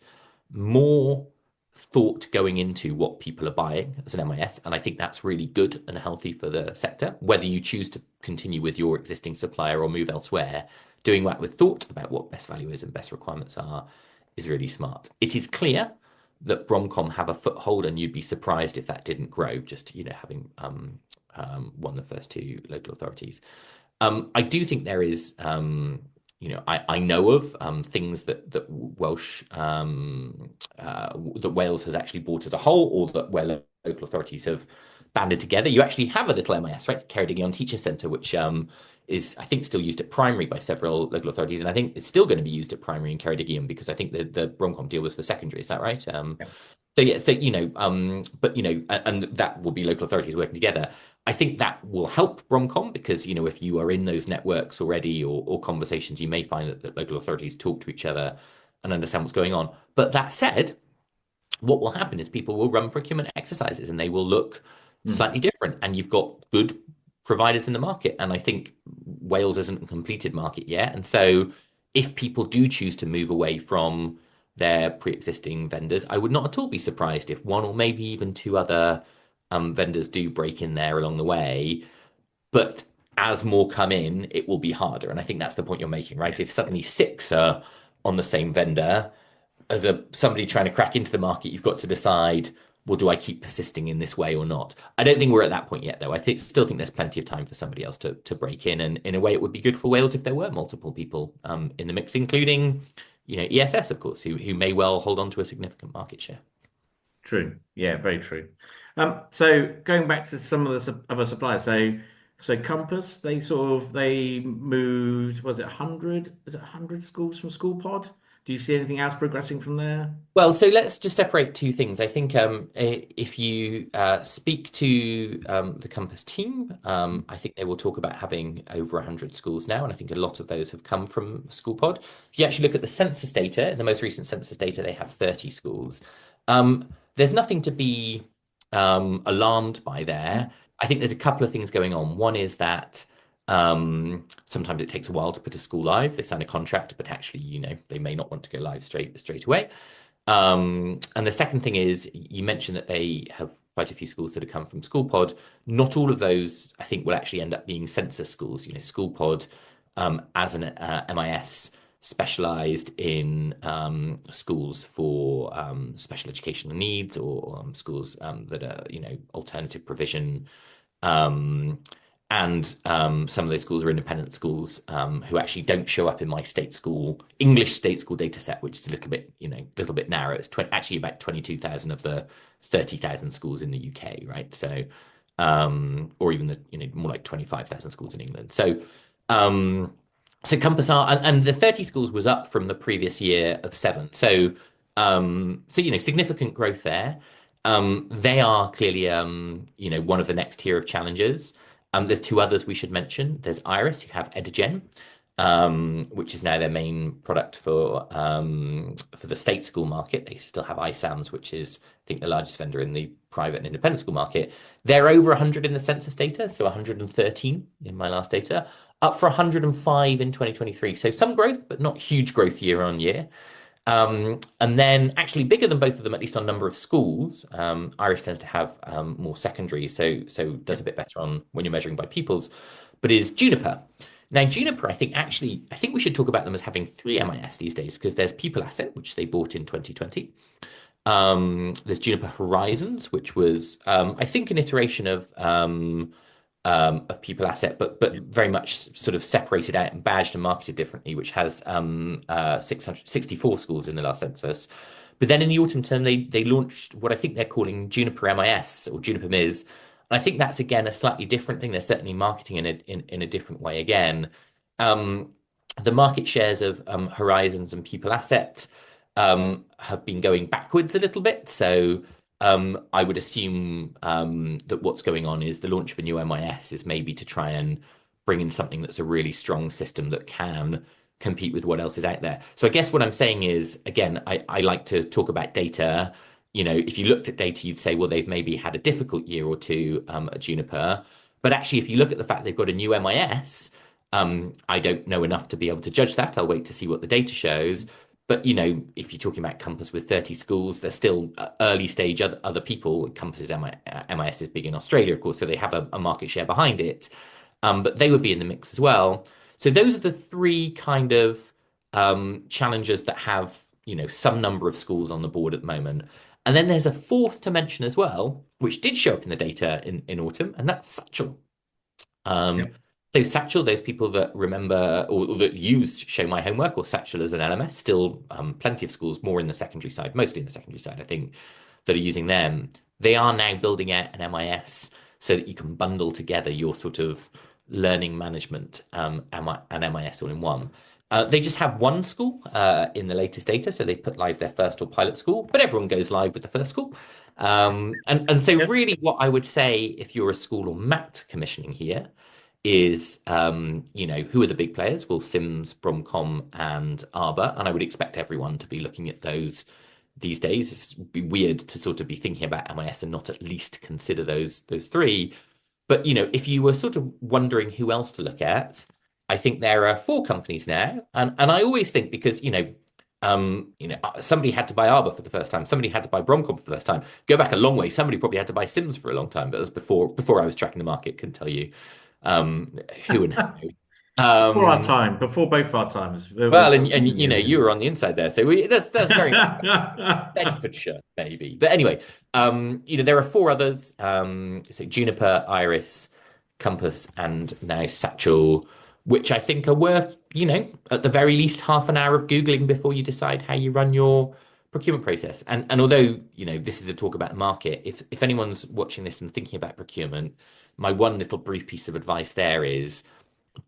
more thought going into what people are buying as an MIS. And I think that's really good and healthy for the sector. Whether you choose to continue with your existing supplier or move elsewhere, doing that with thought about what best value is and best requirements are is really smart. It is clear that Bromcom have a foothold, and you'd be surprised if that didn't grow, just, having won the first two local authorities. I do think there is, I know of things that that Wales has actually bought as a whole, or that where local authorities have banded together. You actually have a little MIS, right? Ceredigion Teacher Centre, which is I think still used at primary by several local authorities, and I think it's still going to be used at primary in Ceredigion because I think the Bromcom deal was for secondary. Is that right? Yeah. So yeah, so but and that will be local authorities working together. I think that will help Bromcom because if you are in those networks already or conversations, you may find that local authorities talk to each other and understand what's going on. But that said, what will happen is people will run procurement exercises and they will look Mm. slightly different. And you've got good providers in the market. And I think Wales isn't a completed market yet. And so if people do choose to move away from their pre-existing vendors, I would not at all be surprised if one or maybe even two other vendors do break in there along the way. But as more come in, it will be harder. And I think that's the point you're making, right? Yeah. If suddenly six are on the same vendor, as a somebody trying to crack into the market, you've got to decide, well, do I keep persisting in this way or not? I don't think we're at that point yet, though. Still think there's plenty of time for somebody else to break in, and in a way, it would be good for Wales if there were multiple people in the mix, including ESS, of course, who may well hold on to a significant market share. True. Yeah, very true. So going back to some of the other suppliers, so Compass, they moved, was it 100? Is it 100 schools from School Pod? Do you see anything else progressing from there? Well, so let's just separate two things. I think if you speak to the Compass team, I think they will talk about having over 100 schools now, and I think a lot of those have come from SchoolPod. If you actually look at the census data, in the most recent census data, they have 30 schools. There's nothing to be alarmed by there. I think there's a couple of things going on. One is that sometimes it takes a while to put a school live. They sign a contract, but actually, they may not want to go live straight away. And the second thing is, you mentioned that they have quite a few schools that have come from SchoolPod. Not all of those, I think, will actually end up being census schools. SchoolPod, as an MIS, specialized in schools for special educational needs or schools that are, alternative provision. Um, and some of those schools are independent schools who actually don't show up in my English state school data set, which is a little bit narrow. It's actually about 22,000 of the 30,000 schools in the UK, right? So, or even more like 25,000 schools in England. Um, so Compass are, and the 30 schools was up from the previous year of seven. Significant growth there. They are clearly, one of the next tier of challengers. There's two others we should mention. There's Iris, who have Edigen, which is now their main product for the state school market. They still have iSAMS, which is, I think, the largest vendor in the private and independent school market. They're over 100 in the census data, so 113 in my last data, up for 105 in 2023. So some growth, but not huge growth year on year. And then actually bigger than both of them, at least on number of schools. Iris tends to have more secondary, so does a bit better on when you're measuring by pupils, but is Juniper. Now, Juniper, I think we should talk about them as having three MIS these days because there's People Asset, which they bought in 2020. There's Juniper Horizons, which was, I think, an iteration of People Asset, but Yeah. very much sort of separated out and badged and marketed differently, which has 664 schools in the last census. But then in the autumn term, they launched what I think they're calling Juniper MIS or Juniper MIS. And I think that's again a slightly different thing. They're certainly marketing in a different way again. Um, the market shares of Horizons and People Asset have been going backwards a little bit. So I would assume that what's going on is the launch of a new MIS is maybe to try and bring in something that's a really strong system that can compete with what else is out there. So I guess what I'm saying is, again, I like to talk about data. If you looked at data, you'd say, well, they've maybe had a difficult year or two at Juniper. But actually, if you look at the fact they've got a new MIS, I don't know enough to be able to judge that. I'll wait to see what the data shows. But if you're talking about Compass with 30 schools, there's still early stage other people. Compass's MIS is big in Australia, of course, so they have a market share behind it. But they would be in the mix as well. So those are the three kind of challengers that have some number of schools on the board at the moment. And then there's a fourth to mention as well, which did show up in the data in autumn, and that's Satchel. Um, Yep. so Satchel, those people that remember or that used Show My Homework or Satchel as an LMS, still plenty of schools, more in the secondary side, mostly in the secondary side, I think, that are using them. They are now building out an MIS so that you can bundle together your sort of learning management and MIS all in one. They just have one school in the latest data, so they put live their first or pilot school, but everyone goes live with the first school. And so Yes. really what I would say if you're a school or MAT commissioning here is, who are the big players? Well, Sims, Bromcom, and Arbor, and I would expect everyone to be looking at those these days. It's be weird to sort of be thinking about MIS and not at least consider those three. But if you were sort of wondering who else to look at, I think there are four companies now, and I always think because somebody had to buy Arbor for the first time, somebody had to buy Bromcom for the first time. Go back a long way, somebody probably had to buy Sims for a long time, but it was before I was tracking the market. Can tell you um, who and how. Before our Um, time, before both our times, it was well, and many years ago. you were on the inside there, so that's very much Bedfordshire, maybe. But anyway, there are four others. So Juniper, Iris, Compass, and now Satchel, which I think are worth, at the very least half an hour of Googling before you decide how you run your procurement process. And although, this is a talk about the market, if anyone's watching this and thinking about procurement, my one little brief piece of advice there is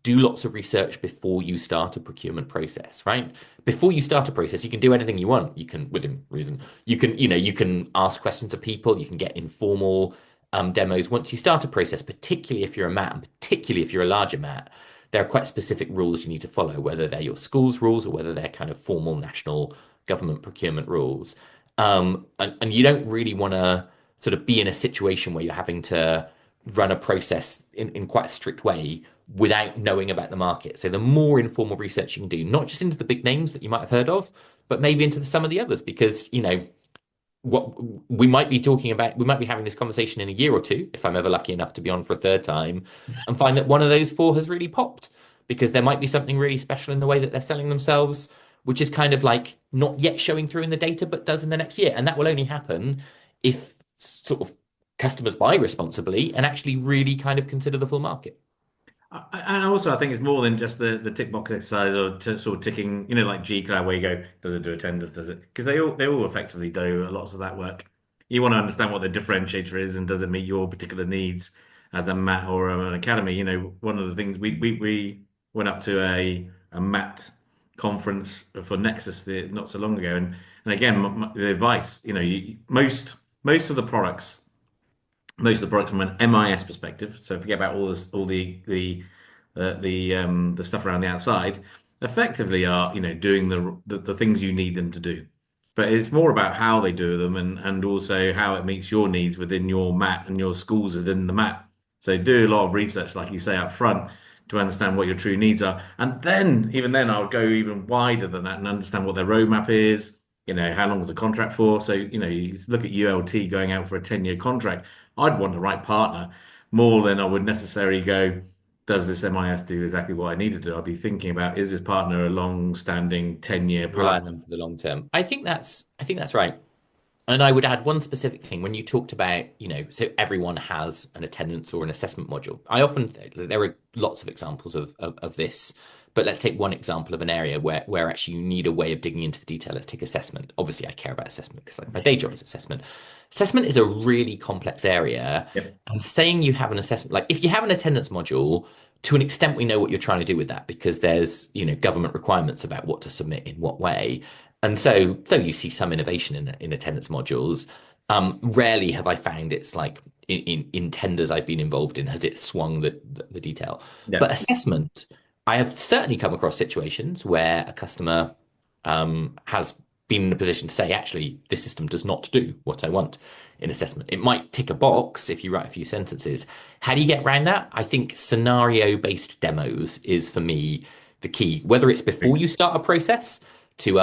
do lots of research before you start a procurement process, right? Before you start a process, you can do anything you want. You can, within reason, you can ask questions of people, you can get informal demos. Once you start a process, particularly if you're a mat, and particularly if you're a larger mat, there are quite specific rules you need to follow, whether they're your school's rules or whether they're kind of formal national government procurement rules. And you don't really want to sort of be in a situation where you're having to run a process in quite a strict way without knowing about the market. So the more informal research you can do, not just into the big names that you might have heard of, but maybe into some of the others, because what we might be talking about, we might be having this conversation in a year or two, if I'm ever lucky enough to be on for a third time, and find that one of those four has really popped because there might be something really special in the way that they're selling themselves, which is kind of like not yet showing through in the data, but does in the next year. And that will only happen if sort of customers buy responsibly and actually really kind of consider the full market. And also, I think it's more than just the tick box exercise or sort of ticking, like G Cloud, where you go, does it do attendance? Does it? Because they all effectively do lots of that work. You want to understand what the differentiator is and does it meet your particular needs as a mat or an academy. One of the things we went up to a mat conference for Nexus not so long ago, and again, the advice, most of the products from an MIS perspective. So forget about all this, all the stuff around the outside. Effectively, are doing the things you need them to do. But it's more about how they do them and also how it meets your needs within your mat and your schools within the mat. So do a lot of research, like you say up front, to understand what your true needs are. And then, even then, I would go even wider than that and understand what their roadmap is. How long is the contract for? So, you look at ULT going out for a 10-year contract. I'd want the right partner more than I would necessarily go, does this MIS do exactly what I need it to? I'd be thinking about, is this partner a long-standing 10-year Rely partner? on them for the long term. I think that's right. And I would add one specific thing when you talked about, so everyone has an attendance or an assessment module. There are lots of examples of this, but let's take one example of an area where actually you need a way of digging into the detail. Let's take assessment. Obviously, I care about assessment because my day job is assessment. Assessment is a really complex area. Yep. And saying you have an assessment, like if you have an attendance module, to an extent, we know what you're trying to do with that because there's, government requirements about what to submit in what way. And so, though you see some innovation in attendance modules, rarely have I found it's like in tenders I've been involved in, has it swung the detail. But Yep. assessment, I have certainly come across situations where a customer has been in a position to say, actually, this system does not do what I want in assessment. It might tick a box if you write a few sentences. How do you get around that? I think scenario-based demos is for me the key, whether it's before you start a process to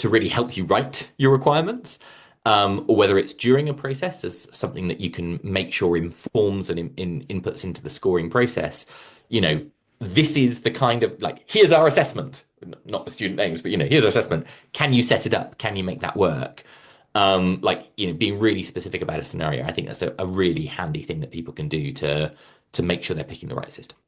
really help you write your requirements, or whether it's during a process as something that you can make sure informs and inputs into the scoring process. You know, this is the kind of like, here's our assessment, not the student names, but here's our assessment. Can you set it up? Can you make that work? Being really specific about a scenario. I think that's a really handy thing that people can do to make sure they're picking the right system.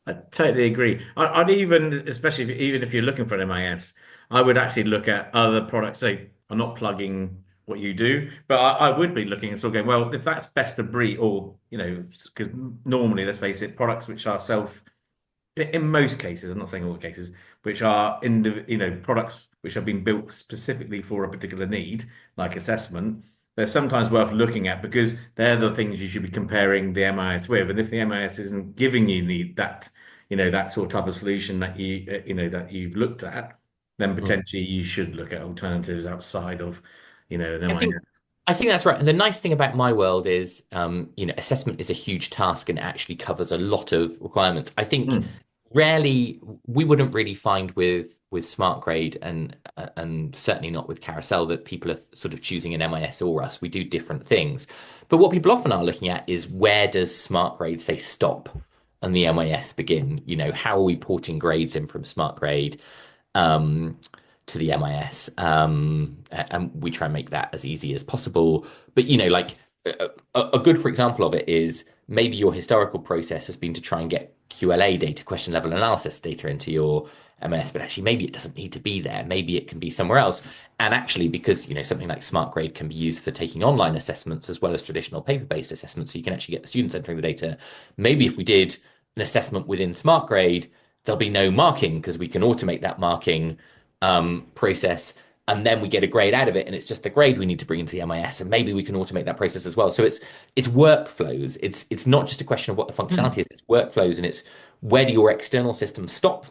I totally agree. I'd even, especially even if you're looking for an MIS, I would actually look at other products. So I'm not plugging what you do. But I would be looking and sort of going, well, if that's best of breed, or because normally, let's face it, products which are in most cases, I'm not saying all the cases, which are products which have been built specifically for a particular need, like assessment, they're sometimes worth looking at because they're the things you should be comparing the MIS with. And if the MIS isn't giving you that sort of type of solution that that you've looked at, then Mm. potentially you should look at alternatives outside of, an I think MIS. I think that's right. And the nice thing about my world is, assessment is a huge task and it actually covers a lot of requirements. I think Hmm. rarely we wouldn't really find with Smart Grade and certainly not with Carousel that people are sort of choosing an MIS or us. We do different things. But what people often are looking at is where does Smart Grade say stop and the MIS begin? How are we porting grades in from Smart Grade? um, to the MIS. And we try and make that as easy as possible. But, like a good, for example, of it is maybe your historical process has been to try and get QLA data, question level analysis data into your MS, but actually maybe it doesn't need to be there. Maybe it can be somewhere else. And actually, because something like Smart Grade can be used for taking online assessments as well as traditional paper-based assessments, so you can actually get the students entering the data. Maybe if we did an assessment within Smart Grade, there'll be no marking because we can automate that marking process. And then we get a grade out of it, and it's just the grade we need to bring into the MIS, and maybe we can automate that process as well. So it's workflows. It's not just a question of what the functionality is. It's workflows, and it's where do your external systems stop,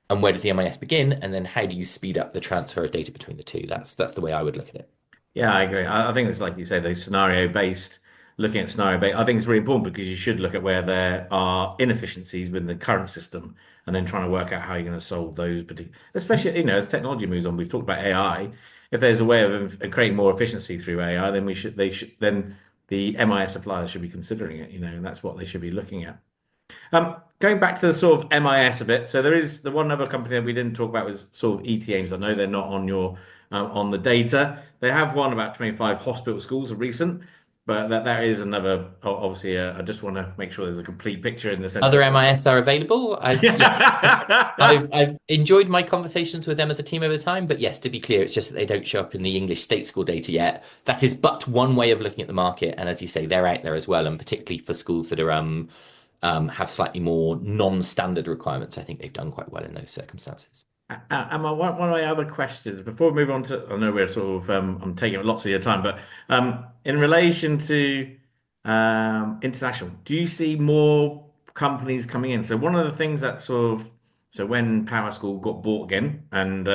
and where does the MIS begin, and then how do you speed up the transfer of data between the two? That's the way I would look at it. Yeah, I agree. I think it's like you say, those scenario based, looking at scenario based. I think it's really important because you should look at where there are inefficiencies within the current system and then trying to work out how you're going to solve those particular, especially, as technology moves on. We've talked about AI. If there's a way of creating more efficiency through AI, then then the MIS suppliers should be considering it, and that's what they should be looking at. Going back to the sort of MIS a bit, so there is the one other company that we didn't talk about was sort of ETAs. I know they're not on your on the data. They have won about 25 hospital schools of recent, but that is another obviously. I just want to make sure there's a complete picture in the sense Other that MIS are available. I've enjoyed my conversations with them as a team over time, but yes, to be clear, it's just that they don't show up in the English state school data yet. That is but one way of looking at the market, and as you say, they're out there as well, and particularly for schools that are have slightly more non-standard requirements. I think they've done quite well in those circumstances. One of my other questions before we move on to, I know we're sort of, I'm taking up lots of your time, but in relation to international, do you see more companies coming in? So one of the things that so when Power School got bought again, and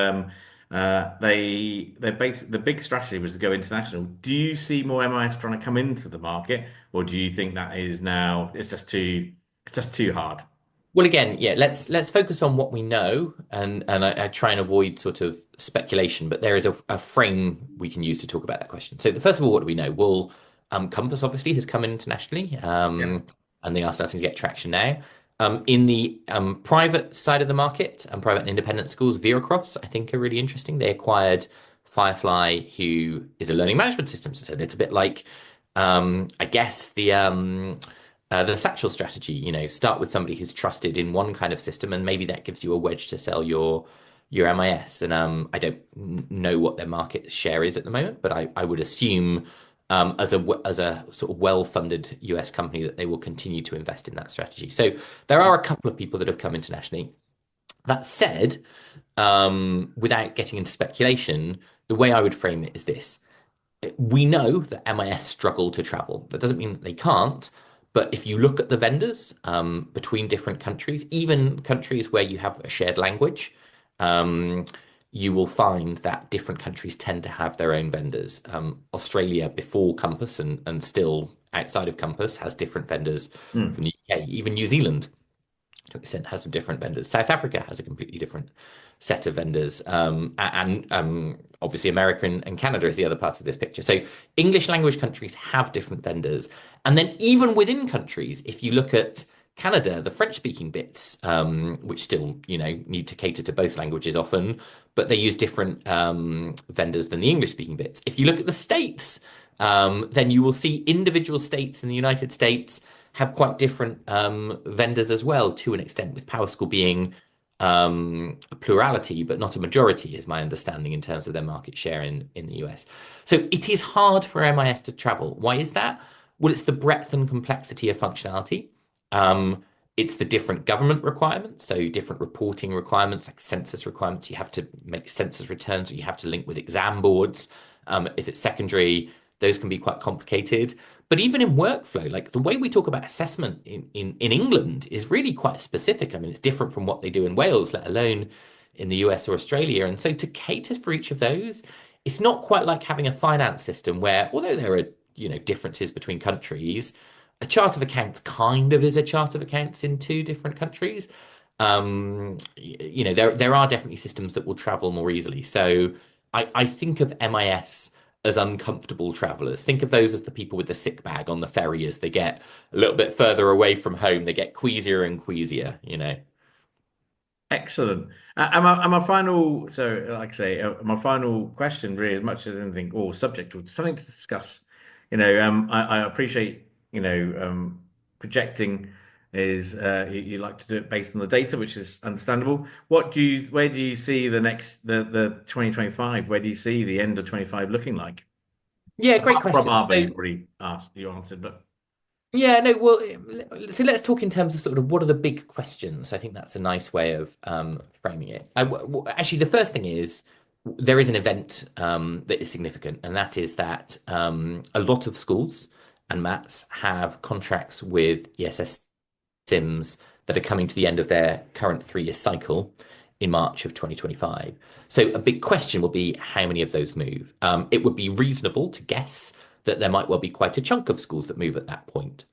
they basically the big strategy was to go international. Do you see more MIS trying to come into the market, or do you think that is now it's just too hard? Well, again, yeah, let's focus on what we know, and I try and avoid sort of speculation. But there is a frame we can use to talk about that question. So, first of all, what do we know? Well, Compass obviously has come in internationally, Yeah. and they are starting to get traction now. In the private side of the market, and private and independent schools, Veracross, I think, are really interesting. They acquired Firefly, who is a learning management system. So it's a bit like, I guess, the satchel strategy, start with somebody who's trusted in one kind of system, and maybe that gives you a wedge to sell your MIS. And I don't know what their market share is at the moment, but I would assume as a sort of well-funded US company that they will continue to invest in that strategy. So there are a couple of people that have come internationally. That said, without getting into speculation, the way I would frame it is this. We know that MIS struggle to travel. That doesn't mean that they can't. But if you look at the vendors between different countries, even countries where you have a shared language, um, you will find that different countries tend to have their own vendors. Australia before Compass and still outside of Compass has different vendors Hmm. from the UK. Even New Zealand to an extent has some different vendors. South Africa has a completely different set of vendors, and obviously America and Canada is the other part of this picture. So English language countries have different vendors, and then even within countries, if you look at Canada, the French-speaking bits, which still need to cater to both languages often, but they use different vendors than the English-speaking bits. If you look at the States, then you will see individual states in the United States have quite different vendors as well, to an extent, with PowerSchool being a plurality, but not a majority, is my understanding in terms of their market share in the US. So it is hard for MIS to travel. Why is that? Well, it's the breadth and complexity of functionality. Um, it's the different government requirements, so different reporting requirements, like census requirements. You have to make census returns, or you have to link with exam boards. If it's secondary, those can be quite complicated. But even in workflow, like the way we talk about assessment in England is really quite specific. I mean, it's different from what they do in Wales, let alone in the US or Australia. And so to cater for each of those, it's not quite like having a finance system where, although there are, differences between countries, a chart of accounts kind of is a chart of accounts in two different countries. There are definitely systems that will travel more easily. So I think of MIS as uncomfortable travelers. Think of those as the people with the sick bag on the ferry as they get a little bit further away from home. They get queasier and queasier. Excellent. And my final, so like I say, my final question, really, as much as anything, or subject, or something to discuss. I appreciate, projecting is you like to do it based on the data, which is understandable. Where do you see the 2025? Where do you see the end of 25 looking like? Yeah, great Apart from question. Arbor, So you've already asked, you answered, but yeah, no, well, so let's talk in terms of sort of what are the big questions. I think that's a nice way of framing it. Actually, the first thing is there is an event that is significant, and that is that a lot of schools and MATs have contracts with ESS Sims that are coming to the end of their current 3-year cycle in March of 2025. So a big question will be how many of those move. It would be reasonable to guess that there might well be quite a chunk of schools that move at that point,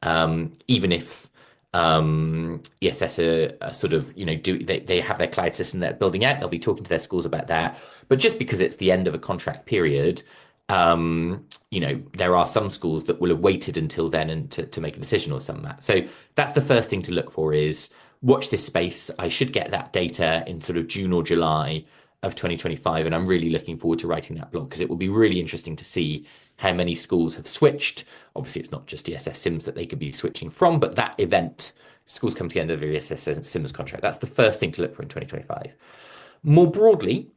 even if ESS are sort of, they have their cloud system they're building out. They'll be talking to their schools about that. But just because it's the end of a contract period, there are some schools that will have waited until then and to make a decision or some of that. So that's the first thing to look for is watch this space. I should get that data in sort of June or July of 2025. And I'm really looking forward to writing that blog because it will be really interesting to see how many schools have switched. Obviously, it's not just ESS Sims that they could be switching from, but that event, schools come to the end of their ESS Sims contract. That's the first thing to look for in 2025. More broadly,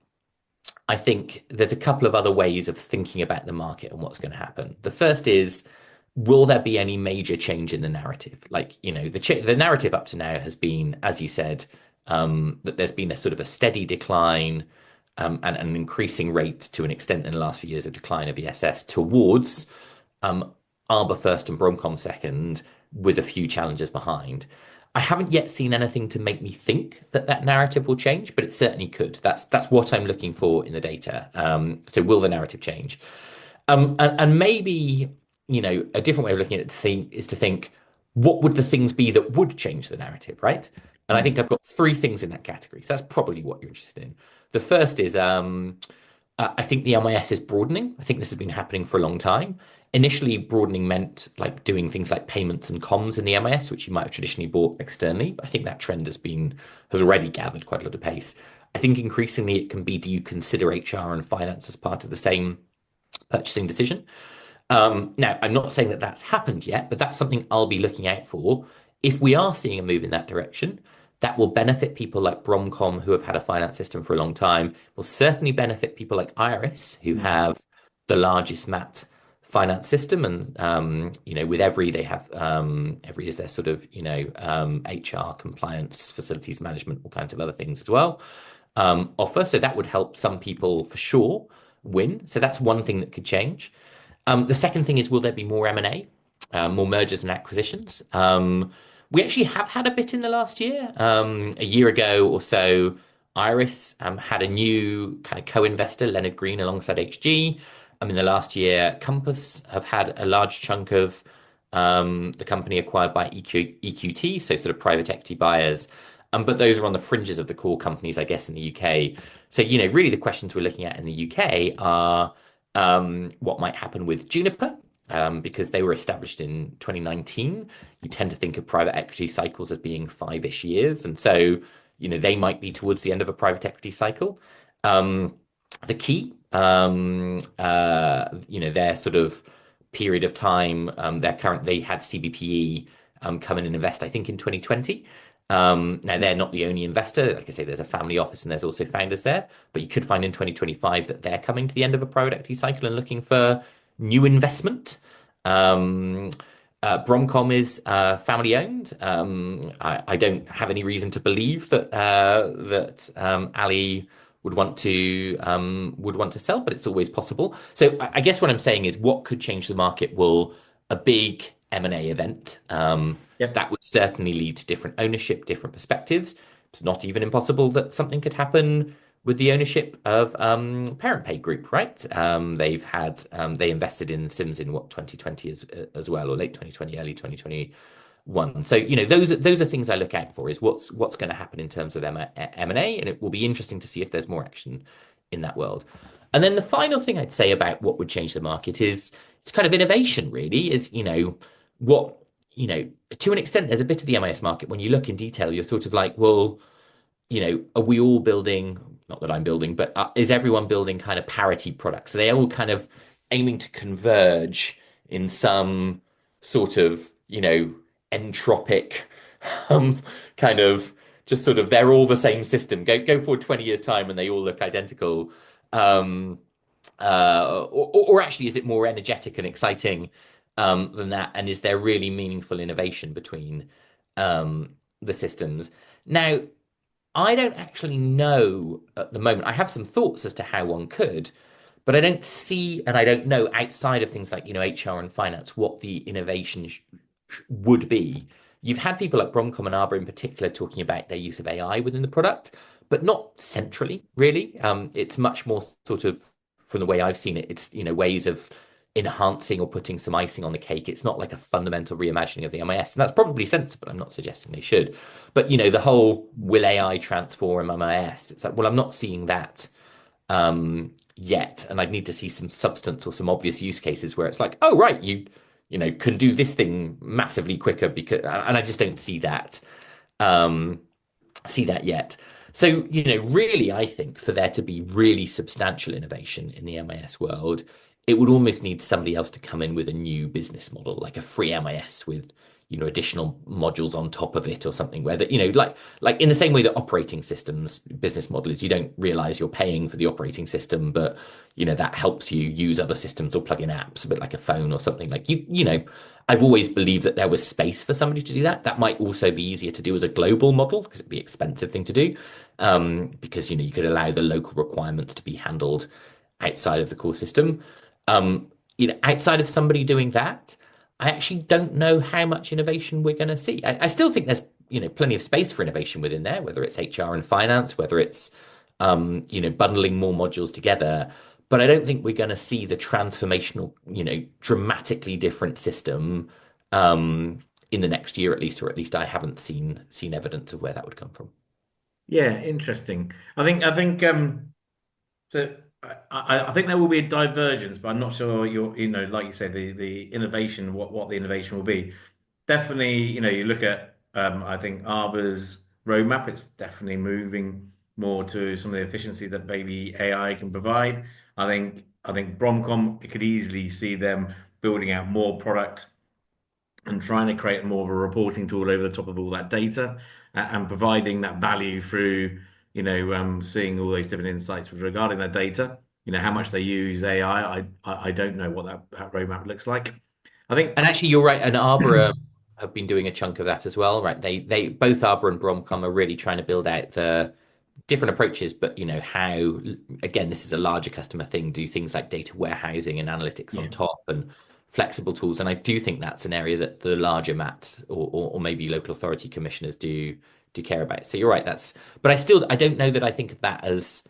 I think there's a couple of other ways of thinking about the market and what's going to happen. The first is, will there be any major change in the narrative? Like, the narrative up to now has been, as you said, that there's been a sort of a steady decline and an increasing rate to an extent in the last few years of decline of ESS towards um, Arbor first and Bromcom second, with a few challenges behind. I haven't yet seen anything to make me think that that narrative will change, but it certainly could. That's what I'm looking for in the data. So will the narrative change? And maybe, a different way of looking at it is to think, what would the things be that would change the narrative, right? And I think I've got three things in that category. So that's probably what you're interested in. The first is I think the MIS is broadening. I think this has been happening for a long time. Initially, broadening meant like doing things like payments and comms in the MIS, which you might have traditionally bought externally. But I think that trend has already gathered quite a lot of pace. I think increasingly it can be, do you consider HR and finance as part of the same purchasing decision? Now, I'm not saying that that's happened yet, but that's something I'll be looking out for. If we are seeing a move in that direction, that will benefit people like Bromcom, who have had a finance system for a long time, will certainly benefit people like Iris, who have the largest MAT finance system. And, with Every, they have Every is their sort of, HR, compliance, facilities management, all kinds of other things as well, offer. So that would help some people for sure win. So that's one thing that could change. The second thing is, will there be more M&A, more mergers and acquisitions? We actually have had a bit in the last year. A year ago or so, Iris had a new kind of co-investor, Leonard Green, alongside HG. In the last year, Compass have had a large chunk of the company acquired by EQT, so sort of private equity buyers. But those are on the fringes of the core companies, I guess, in the UK. So, really the questions we're looking at in the UK are what might happen with Juniper, because they were established in 2019. You tend to think of private equity cycles as being 5-ish years. And so, they might be towards the end of a private equity cycle. The key, their sort of period of time, they had CBPE come in and invest, I think, in 2020. Now, they're not the only investor. Like I say, there's a family office and there's also founders there. But you could find in 2025 that they're coming to the end of a private equity cycle and looking for new investment. Um, Bromcom is family owned. I don't have any reason to believe that Ali would want to sell, but it's always possible. So I guess what I'm saying is, what could change the market will a big M&A event. Yep. That would certainly lead to different ownership, different perspectives. It's not even impossible that something could happen with the ownership of Parent Pay Group, right? They invested in Sims in what 2020 as well, or late 2020, early 2021. So those are things I look out for. Is what's going to happen in terms of M&A, and it will be interesting to see if there's more action in that world. And then the final thing I'd say about what would change the market is it's kind of innovation, really. Is what to an extent, there's a bit of the MIS market. When you look in detail, you're sort of like, well, are we all building, not that I'm building, but is everyone building kind of parity products? Are they all kind of aiming to converge in some sort of, entropic um, kind of just sort of they're all the same system. Go forward 20 years time and they all look identical. Um, or actually, is it more energetic and exciting than that? And is there really meaningful innovation between the systems? Now, I don't actually know at the moment. I have some thoughts as to how one could, but I don't see, and I don't know outside of things like, HR and finance, what the innovation would be. You've had people like Bromcom and Arbor in particular talking about their use of AI within the product, but not centrally, really. It's much more sort of, from the way I've seen it, it's, ways of enhancing or putting some icing on the cake. It's not like a fundamental reimagining of the MIS. And that's probably sensible. I'm not suggesting they should. But, the whole will AI transform MIS? It's like, well, I'm not seeing that yet. And I'd need to see some substance or some obvious use cases where it's like, oh, right, can do this thing massively quicker because, and I just don't um, see that yet. So, really, I think for there to be really substantial innovation in the MIS world, it would almost need somebody else to come in with a new business model, like a free MIS with, additional modules on top of it or something where that, like in the same way that operating systems business model is, you don't realize you're paying for the operating system, but that helps you use other systems or plug in apps, a bit like a phone or something like I've always believed that there was space for somebody to do that. That might also be easier to do as a global model because it'd be an expensive thing to do. Because you could allow the local requirements to be handled outside of the core system. Outside of somebody doing that, I actually don't know how much innovation we're going to see. I still think there's plenty of space for innovation within there, whether it's HR and finance, whether it's bundling more modules together. But I don't think we're going to see the transformational, dramatically different system in the next year at least, or at least I haven't seen evidence of where that would come from. Yeah, interesting. I think so I think there will be a divergence, but I'm not sure like you said, the innovation, what the innovation will be. Definitely, you look at I think Arbor's roadmap, it's definitely moving more to some of the efficiency that maybe AI can provide. I think Bromcom, you could easily see them building out more product and trying to create more of a reporting tool over the top of all that data and providing that value through, seeing all those different insights regarding that data. How much they use AI. I don't know what that roadmap looks like. I think, And actually, you're right. And Arbor have been doing a chunk of that as well, right? They both Arbor and Bromcom are really trying to build out the different approaches, but how again, this is a larger customer thing, do things like data warehousing and analytics on yeah, top and flexible tools. And I do think that's an area that the larger MATs or maybe local authority commissioners do care about. So you're right, but I don't know that I think of that as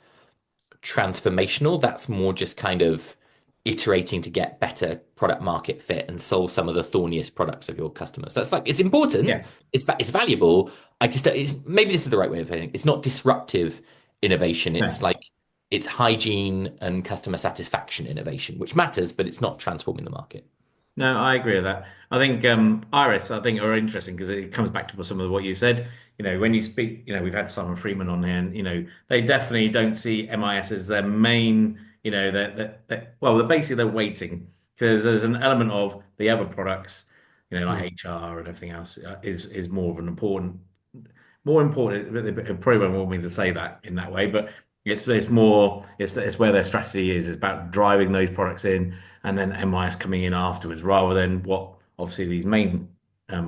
transformational. That's more just kind of iterating to get better product market fit and solve some of the thorniest products of your customers. That's like it's important, yeah, it's valuable. It's maybe this is the right way of saying it. It's not disruptive innovation. It's no. like it's hygiene and customer satisfaction innovation, which matters, but it's not transforming the market. No, I agree with that. I think Iris, I think are interesting because it comes back to some of what you said. When you speak, we've had Simon Freeman on here, and they definitely don't see MIS as their main. Well, they're basically they're waiting because there's an element of the other products, like Mm. HR and everything else, is more of an important. more important. They probably won't want me to say that in that way, but it's more it's where their strategy is. It's about driving those products in, and then MIS coming in afterwards, rather than what obviously these main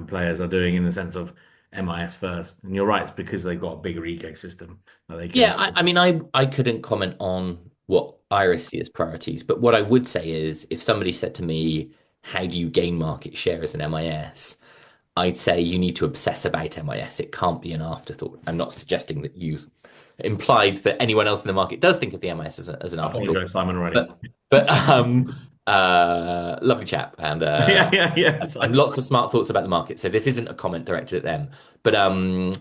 players are doing in the sense of MIS first. And you're right, it's because they've got a bigger ecosystem that they Yeah, can. I mean, I couldn't comment on what Iris see as priorities, but what I would say is if somebody said to me, how do you gain market share as an MIS? I'd say you need to obsess about MIS. It can't be an afterthought. I'm not suggesting that you implied that anyone else in the market does think of the MIS as an I afterthought. apologize, Simon, already. But lovely chap and Yeah, yeah, yeah, and precisely. lots of smart thoughts about the market. So this isn't a comment directed at them, but um,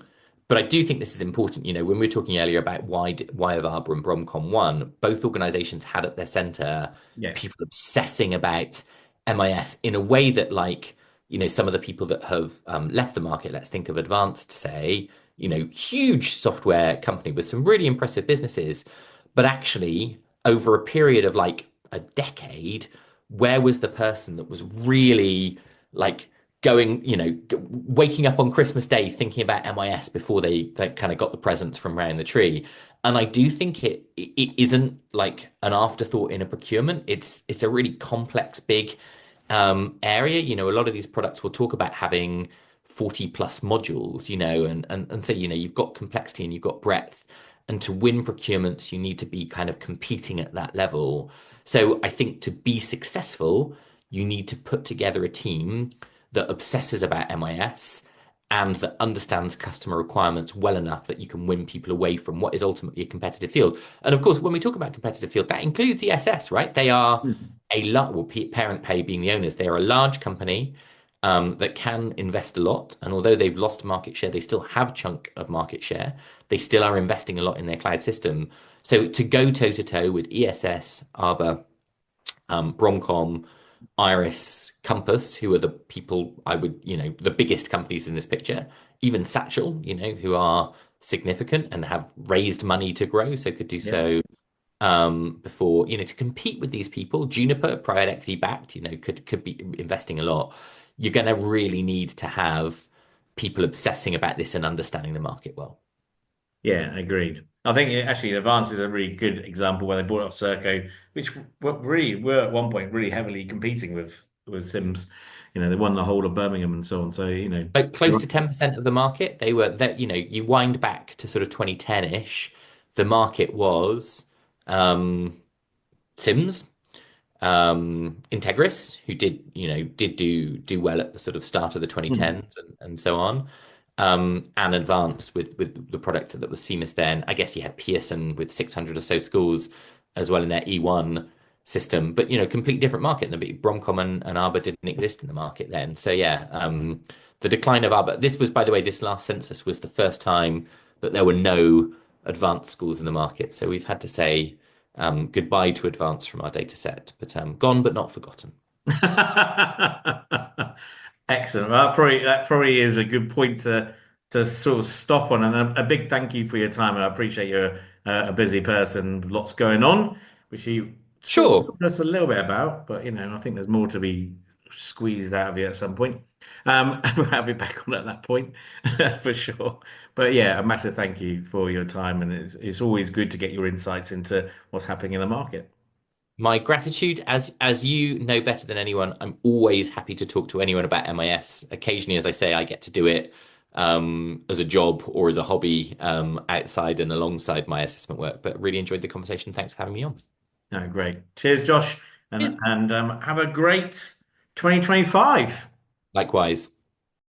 but I do think this is important. You know, when we were talking earlier about why have Arbor and Bromcom won, both organizations had at their center Yes. people obsessing about MIS in a way that, like, you know, some of the people that have left the market, let's think of Advanced, say, you know, huge software company with some really impressive businesses, but actually over a period of like a decade, where was the person that was really like going, you know, waking up on Christmas Day thinking about MIS before they kind of got the presents from around the tree? And I do think it isn't like an afterthought in a procurement. It's a really complex, big area. You know, a lot of these products will talk about having 40 plus modules, you know, and say, you know, you've got complexity and you've got breadth. And to win procurements, you need to be kind of competing at that level. So I think to be successful, you need to put together a team that obsesses about MIS and that understands customer requirements well enough that you can win people away from what is ultimately a competitive field. And of course, when we talk about competitive field, that includes ESS, right? They are a lot, well, parent pay being the owners, they are a large company that can invest a lot. And although they've lost market share, they still have chunk of market share. They still are investing a lot in their cloud system. So to go toe to toe with ESS, Arbor, Bromcom, Iris, Compass, who are the people I would, you know, the biggest companies in this picture, even Satchel, you know, who are significant and have raised money to grow, so could do Yeah. so before, you know, to compete with these people. Juniper, private equity backed, you know, could be investing a lot. You're going to really need to have people obsessing about this and understanding the market well. Yeah, agreed. I think actually Advance is a really good example where they bought up Serco, which were at one point really heavily competing with Sims. You know, they won the whole of Birmingham and so on. So, you know, Like close you're to 10% of the market, they were that, you know, you wind back to sort of 2010-ish, the market was um, Sims, Integris, who did, you know, did do well at the sort of start of the right. 2010s and so on. And Advance with the product that was Seamless then. I guess you had Pearson with 600 or so schools as well in their E1 system, but you know, complete different market. The Bromcom and Arbor didn't exist in the market then. So yeah, the decline of Arbor. This was, by the way, this last census was the first time that there were no advanced schools in the market. So we've had to say goodbye to advance from our data set, but gone but not forgotten. Excellent. Well, that probably is a good point to sort of stop on. And a big thank you for your time. And I appreciate you're a busy person, lots going on, which you sort of Sure. told us a little bit about. But you know, I think there's more to be squeezed out of you at some point. We'll have you back on at that point for sure. But yeah, a massive thank you for your time, and it's always good to get your insights into what's happening in the market. My gratitude, as you know better than anyone, I'm always happy to talk to anyone about MIS. Occasionally, as I say, I get to do it as a job or as a hobby outside and alongside my assessment work. But really enjoyed the conversation. Thanks for having me on. No, great. Cheers, Josh, Cheers. and have a great 2025. Likewise.